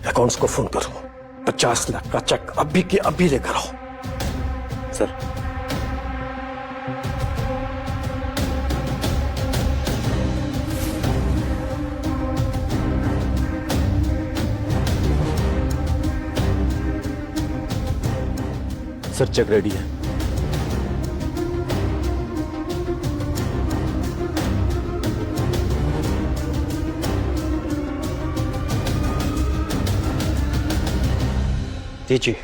अकाउंट्स को फोन करो, 50 लाख का चेक अभी के अभी लेकर आओ। सर सर चेक रेडी है। दीजिए।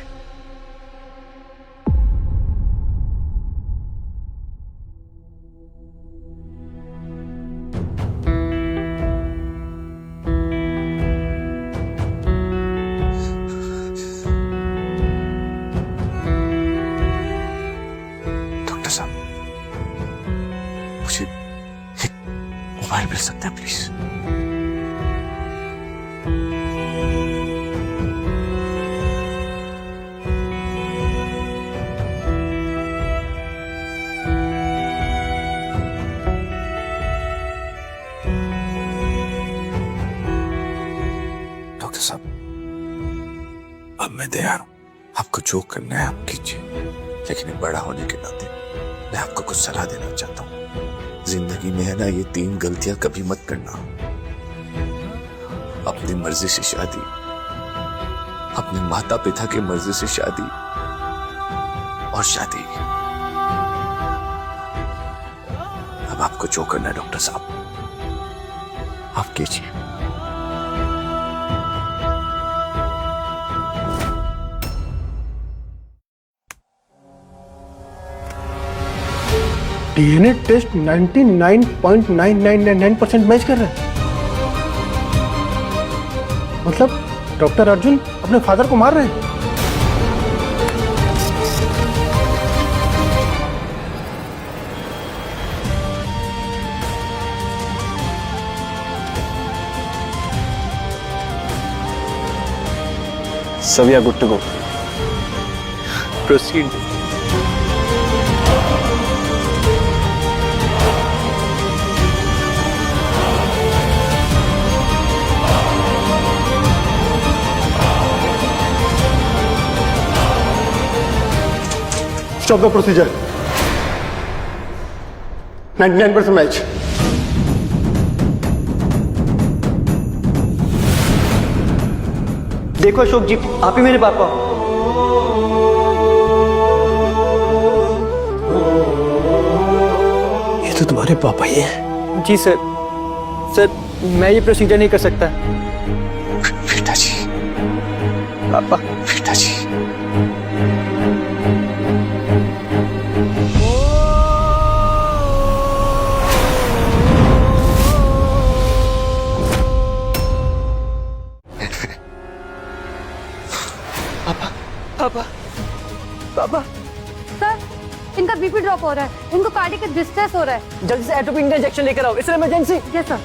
डॉक्टर साहब, मुझे एक मोबाइल मिल सकता है प्लीज? डॉक्टर साहब, अब मैं तैयार हूं, आपको जो करना है आप कीजिए, लेकिन एक बड़ा होने के नाते मैं आपको कुछ सलाह देना चाहता हूँ। जिंदगी में है ना, ये 3 गलतियां कभी मत करना। अपनी मर्जी से शादी, अपने माता पिता की मर्जी से शादी, और शादी। अब आपको जो करना है डॉक्टर साहब, आप कीजिए। डीएनए टेस्ट 99.9999% मैच कर रहा है। मतलब डॉक्टर अर्जुन अपने फादर को मार रहे हैं। So we are good to go. Proceed. Stop the procedure. 99% match. देखो अशोक जी, आप ही मेरे पापा। ये तो तुम्हारे पापा ही हैं। जी सर। सर, मैं ये प्रोसीजर नहीं कर सकता। बेटा जी, पापा। बेटा जी। पापा, पापा। सर, इनका बीपी ड्रॉप हो रहा है, इनको कार्डियक डिस्ट्रेस हो रहा है। जल्दी से एट्रोपिन का इंजेक्शन लेकर आओ, it's an emergency. Yes sir.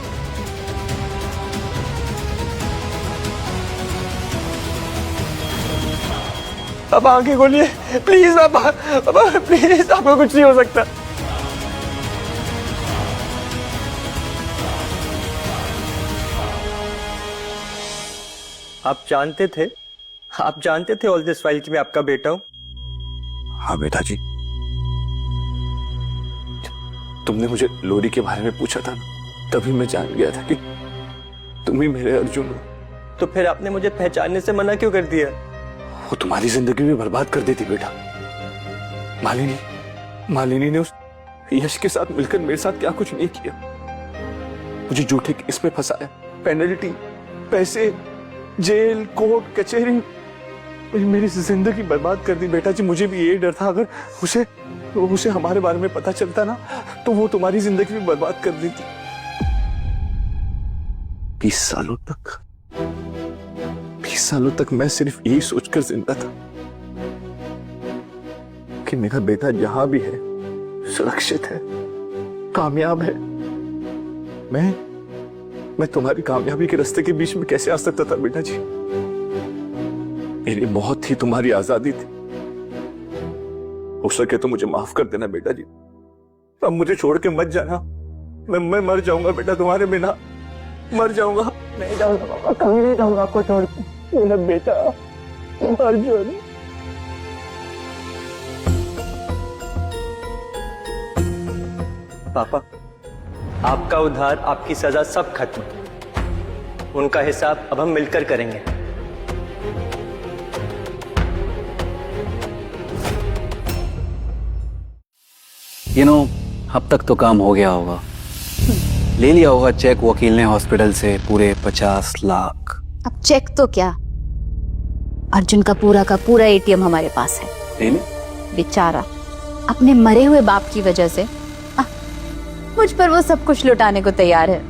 पापा आंखें खोलिए प्लीज। पापा, पापा प्लीज, आपको कुछ नहीं हो सकता। आप जानते थे ऑल दिस फाइल कि मैं आपका बेटा हूं? हाँ बेटा जी, तुमने मुझे लोरी के बारे में पूछा था ना, तभी मैं जान गया था कि तुम ही मेरे अर्जुन हो। तो फिर आपने मुझे पहचानने से मना क्यों कर दिया? वो तुम्हारी जिंदगी भी बर्बाद कर देती बेटा। मालिनी ने उस यश के साथ मिलकर मेरे साथ क्या कुछ नहीं किया। मुझे झूठे केस में फंसाया, पेनल्टी, पैसे, जेल, कोर्ट, कचहरी, मेरी जिंदगी बर्बाद कर दी बेटा जी। मुझे भी यही डर था, अगर उसे हमारे बारे में पता चलता ना, तो वो तुम्हारी जिंदगी भी बर्बाद कर देती। 20 सालों तक मैं सिर्फ यही सोचकर जिंदा था कि मेरा बेटा जहां भी है सुरक्षित है, कामयाब है। मैं तुम्हारी कामयाबी के रास्ते के बीच में कैसे आ सकता था बेटा जी? मेरी मौत ही तुम्हारी आजादी थी। हो सके तो मुझे माफ कर देना बेटा जी। अब मुझे छोड़ के मत जाना। मैं मर जाऊंगा बेटा तुम्हारे बिना, मर जाऊंगा। नहीं जाऊंगा पापा, कभी नहीं जाऊंगा आपको छोड़ के। मेरा बेटा अर्जुन। पापा, आपका उद्धार, आपकी सजा सब खत्म। उनका हिसाब अब हम मिलकर करेंगे। अब तक तो काम हो गया होगा। ले लिया होगा चेक वकील ने हॉस्पिटल से, पूरे 50 लाख। अब चेक तो क्या, अर्जुन का पूरा एटीएम हमारे पास है। बेचारा अपने मरे हुए बाप की वजह से मुझ पर वो सब कुछ लुटाने को तैयार है।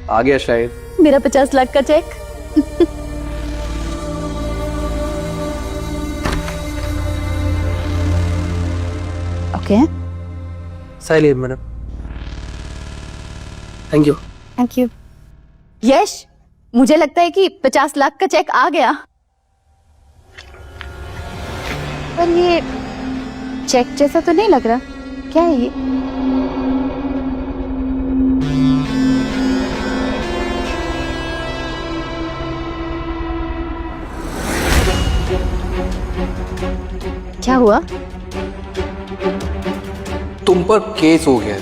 आ गया शायद मेरा 50 लाख का चेक। ओके, साइलिए madam. Thank you. Thank you. Yash, मुझे लगता है कि 50 लाख का चेक आ गया, पर ये चेक जैसा तो नहीं लग रहा। क्या है ये? क्या हुआ? तुम पर केस हो गया है।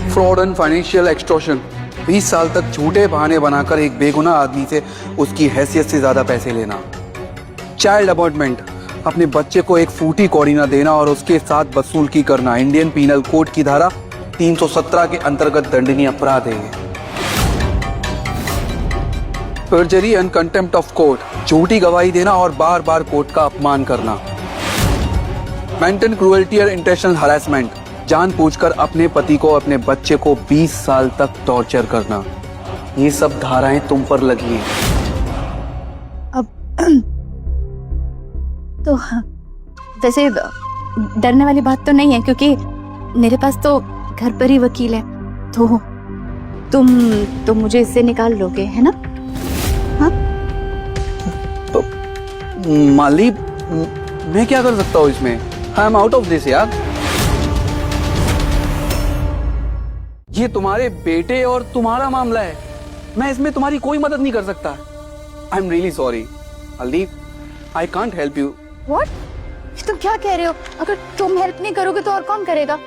Fraud and financial extortion. 20 साल तक झूठे बहाने बनाकर एक बेगुनाह आदमी से उसकी हैसियत से ज्यादा पैसे लेना। चाइल्ड अपॉइंटमेंट, अपने बच्चे को एक फूटी कौड़ी न देना और उसके साथ वसूलकी करना इंडियन पीनल कोड की धारा 317 के अंतर्गत दंडनीय अपराध है। पर्जरी एंड कंटेम्प्ट ऑफ कोर्ट, झूठी गवाही देना और बार बार कोर्ट का अपमान करना। मेंटल क्रूएल्टी और इंटेंशनल हरासमेंट, जानबूझकर अपने पति को, अपने बच्चे को 20 साल तक टॉर्चर करना। ये सब धाराएं तुम पर लगी हैं। अब तो वैसे डरने वाली बात तो नहीं है, क्योंकि मेरे पास तो घर पर ही वकील है। तो तुम मुझे इससे निकाल लोगे, है ना? हाँ? माली, मैं क्या कर सकता हूँ इसमें? I am out of this यार। ये तुम्हारे बेटे और तुम्हारा मामला है, मैं इसमें तुम्हारी कोई मदद नहीं कर सकता। I am really sorry Maldives, I can't help you. What? तुम क्या कह रहे हो? अगर तुम हेल्प नहीं करोगे तो और कौन करेगा?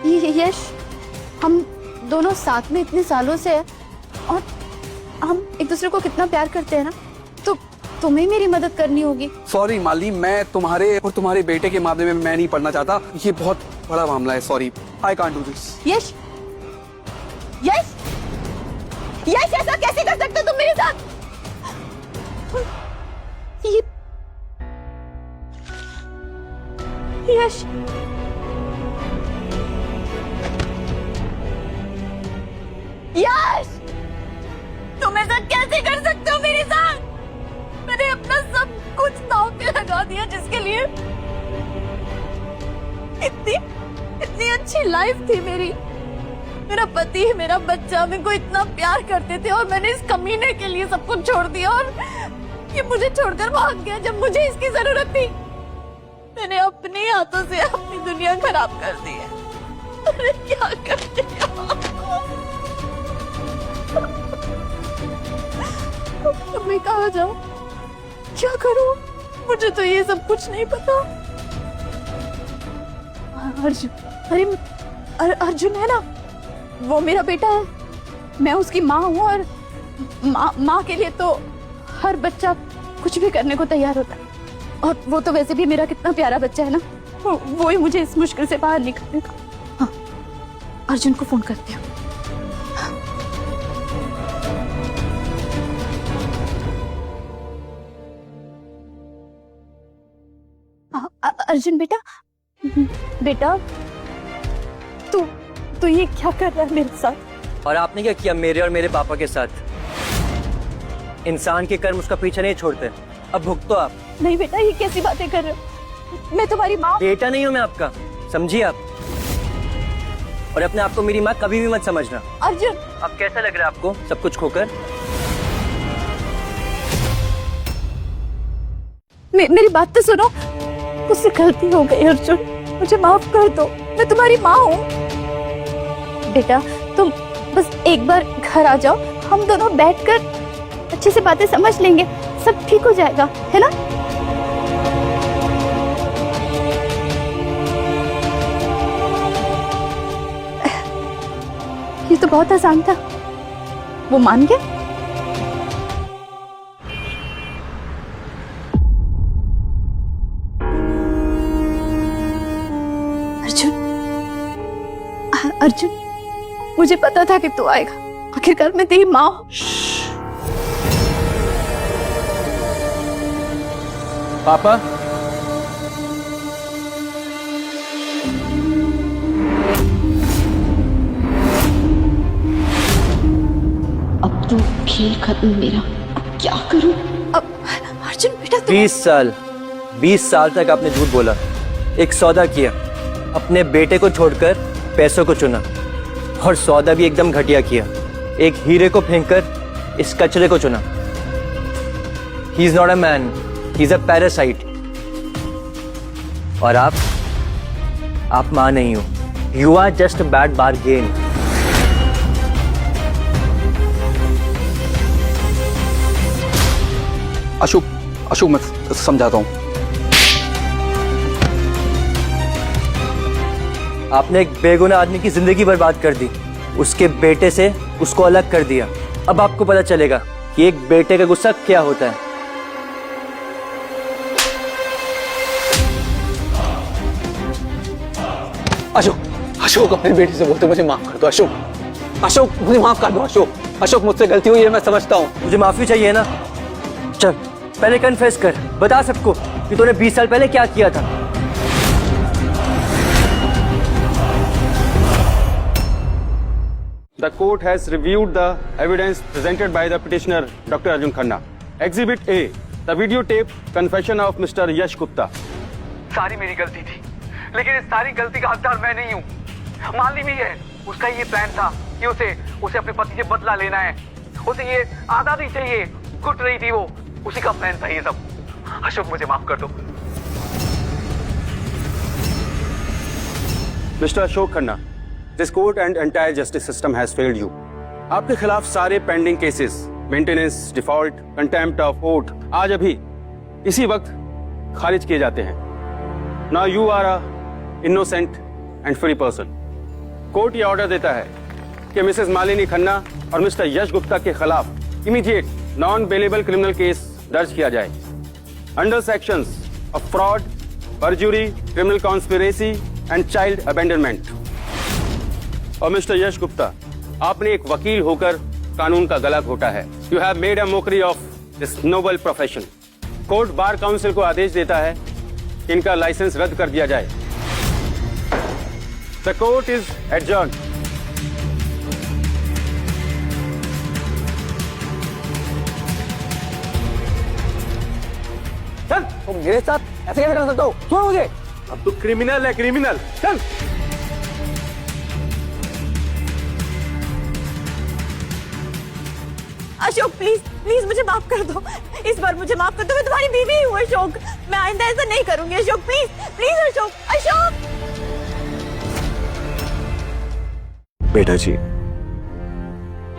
यश, हम दोनों साथ में इतने सालों से हैं और हम एक दूसरे को कितना प्यार करते हैं ना, तो तुम्हें मेरी मदद करनी होगी। सॉरी माली, मैं तुम्हारे और तुम्हारे बेटे के मामले में मैं नहीं पढ़ना चाहता, ये बहुत बड़ा मामला है। Sorry, I can't do this. Yash, Yash, Yash, ऐसा कैसे कर सकते हो तुम मेरे साथ? ये यश, यश, तुम ऐसा कैसे कर सकते हो मेरे साथ? मैंने अपना सब कुछ दांव पे लगा दिया, जिसके लिए इतनी अच्छी लाइफ थी मेरी। मेरा पति, मेरा बच्चा मेरे को इतना प्यार करते थे और मैंने इस कमीने के लिए सब कुछ छोड़ दिया और ये मुझे छोड़कर भाग गया जब मुझे इसकी जरूरत थी। मैंने अपने हाथों से अपनी दुनिया खराब कर दी है। अरे क्या करते हो? मैं कहाँ जाऊँ, क्या करूँ? मुझे तो ये सब कुछ नहीं पता। अर्जुन, अरे अर्जुन है ना, वो मेरा बेटा है, मैं उसकी माँ हूँ और माँ के लिए तो हर बच्चा कुछ भी करने को तैयार होता है। और वो तो वैसे भी मेरा कितना प्यारा बच्चा है ना, वो ही मुझे इस मुश्किल से बाहर निकालेगा। हाँ, अर्जुन को फोन करते हैं। अर्जुन बेटा, तू ये क्या कर रहा है मेरे साथ? और आपने क्या किया मेरे और मेरे पापा के साथ? इंसान के कर्म उसका पीछा नहीं छोड़ते, अब भुगतो आप। नहीं बेटा, ये कैसी बातें कर रहे हो? मैं तुम्हारी माँ। बेटा नहीं हूँ मैं आपका, समझिए आप। और अपने आप को मेरी माँ कभी भी मत समझना। अर्जुन, अब कैसा लग रहा है आपको सब कुछ खोकर? मेरी बात तो सुनो। मुझसे गलती हो गई अर्जुन, मुझे माफ कर दो, मैं तुम्हारी माँ हूँ। बेटा, तुम बस एक बार घर आ जाओ, हम दोनों बैठकर अच्छे से बातें समझ लेंगे, सब ठीक हो जाएगा, है ना? ये तो बहुत आसान था, वो मान गया। अर्जुन, मुझे पता था कि तू आएगा, आखिरकार मैं तेरी माँ हूँ। पापा, अब तो खेल खत्म मेरा, अब क्या करूं? अब अर्जुन बेटा, 20 साल तक आपने झूठ बोला, एक सौदा किया, अपने बेटे को छोड़कर पैसों को चुना, और सौदा भी एकदम घटिया किया, एक हीरे को फेंककर इस कचरे को चुना। He is not a man, he is a parasite. और आप मां नहीं हो, you are just a bad bargain. Ashok मैं समझाता हूँ। आपने एक बेगुनाह आदमी की जिंदगी बर्बाद कर दी, उसके बेटे से उसको अलग कर दिया। अब आपको पता चलेगा कि एक बेटे का गुस्सा क्या होता है। अशोक अपने बेटे से बोलते मुझे माफ कर दो। अशोक मुझे माफ कर दो। अशोक मुझसे गलती हुई है, मैं समझता हूँ। मुझे माफी चाहिए ना? चल पहले कन्फेस कर, बता सबको कि तूने 20 साल पहले क्या किया था। The court has reviewed the evidence presented by the petitioner, Dr. Arjun Khanna. Exhibit A, the videotape confession of Mr. Yash Gupta. सारी मेरी गलती थी, लेकिन इस सारी गलती का हकदार मैं नहीं हूँ, मालिनी भी है। उसका ये प्लान था कि उसे अपने पति से बदला लेना है, उसे ये आज़ादी चाहिए, घुट रही थी वो, उसी का प्लान था ये सब। अशोक मुझे माफ कर दो। Mister Ashok Khanna, this court and entire justice system has failed you. आपके खिलाफ सारे pending cases, maintenance, default, contempt of court, आज अभी इसी वक्त खारिज किए जाते हैं। Now you are a innocent and free person. Court ये ऑर्डर देता है कि मिसेस मालिनी खन्ना और मिस्टर यश गुप्ता के खिलाफ immediate non bailable criminal case दर्ज किया जाए under sections of fraud, परजुरी, criminal conspiracy and child abandonment. और मिस्टर यश गुप्ता, आपने एक वकील होकर कानून का गला घोटा है। You have made a Mokri of this noble profession. Court bar council को आदेश देता है कि इनका लाइसेंस रद्द कर दिया जाए। The court is adjourned. चल, तुम मेरे साथ ऐसे कैसे कर सकते हो? छोड़ मुझे। अब तो क्रिमिनल है, क्रिमिनल। चल। अशोक प्लीज प्लीज मुझे माफ कर दो, इस बार मुझे माफ कर दो। मैं तुम्हारी बीवी हूँ अशोक, मैं आइंदा ऐसा नहीं करूंगी अशोक। Please please Ashok, Ashok. बेटा जी,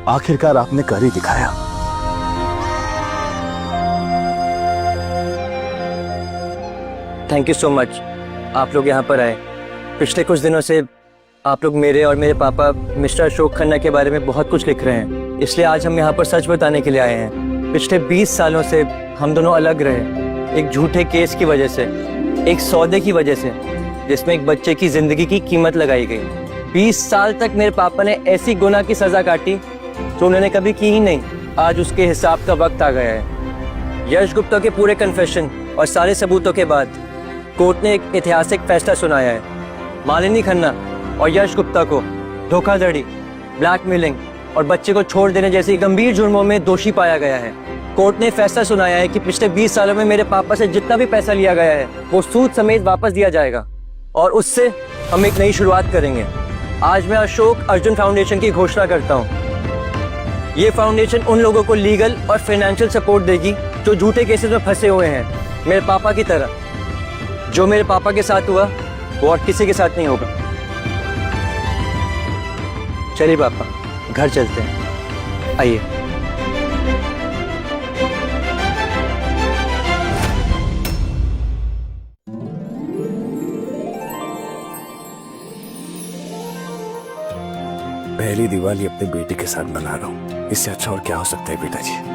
आखिरकार आपने कर ही दिखाया। थैंक यू सो मच, आप लोग यहाँ पर आए। पिछले कुछ दिनों से आप लोग मेरे और मेरे पापा मिस्टर अशोक खन्ना के बारे में बहुत कुछ लिख रहे हैं, इसलिए आज हम यहाँ पर सच बताने के लिए आए हैं। पिछले 20 सालों से हम दोनों अलग रहे, एक झूठे केस की वजह से, एक सौदे की वजह से, जिसमें एक बच्चे की जिंदगी की कीमत लगाई गई। 20 साल तक मेरे पापा ने ऐसी गुनाह की सजा काटी जो उन्होंने कभी की ही नहीं। आज उसके हिसाब का वक्त आ गया है। यश गुप्ता के पूरे कन्फेशन और सारे सबूतों के बाद कोर्ट ने एक ऐतिहासिक फैसला सुनाया है। मालिनी खन्ना और यश गुप्ता को धोखाधड़ी, ब्लैकमेलिंग और बच्चे को छोड़ देने जैसी गंभीर जुर्मों में दोषी पाया गया है। कोर्ट ने फैसला सुनाया है कि पिछले 20 सालों में मेरे पापा से जितना भी पैसा लिया गया है वो सूद समेत वापस दिया जाएगा और उससे हम एक नई शुरुआत करेंगे। आज मैं अशोक अर्जुन फाउंडेशन की घोषणा करता हूँ। ये फाउंडेशन उन लोगों को लीगल और फाइनेंशियल सपोर्ट देगी जो झूठे केसेस में फंसे हुए हैं, मेरे पापा की तरह। जो मेरे पापा के साथ हुआ वो और किसी के साथ नहीं होगा। चलिए पापा, घर चलते हैं, आइए। पहली दिवाली अपने बेटे के साथ मना रहा हूँ, इससे अच्छा और क्या हो सकता है बेटा जी।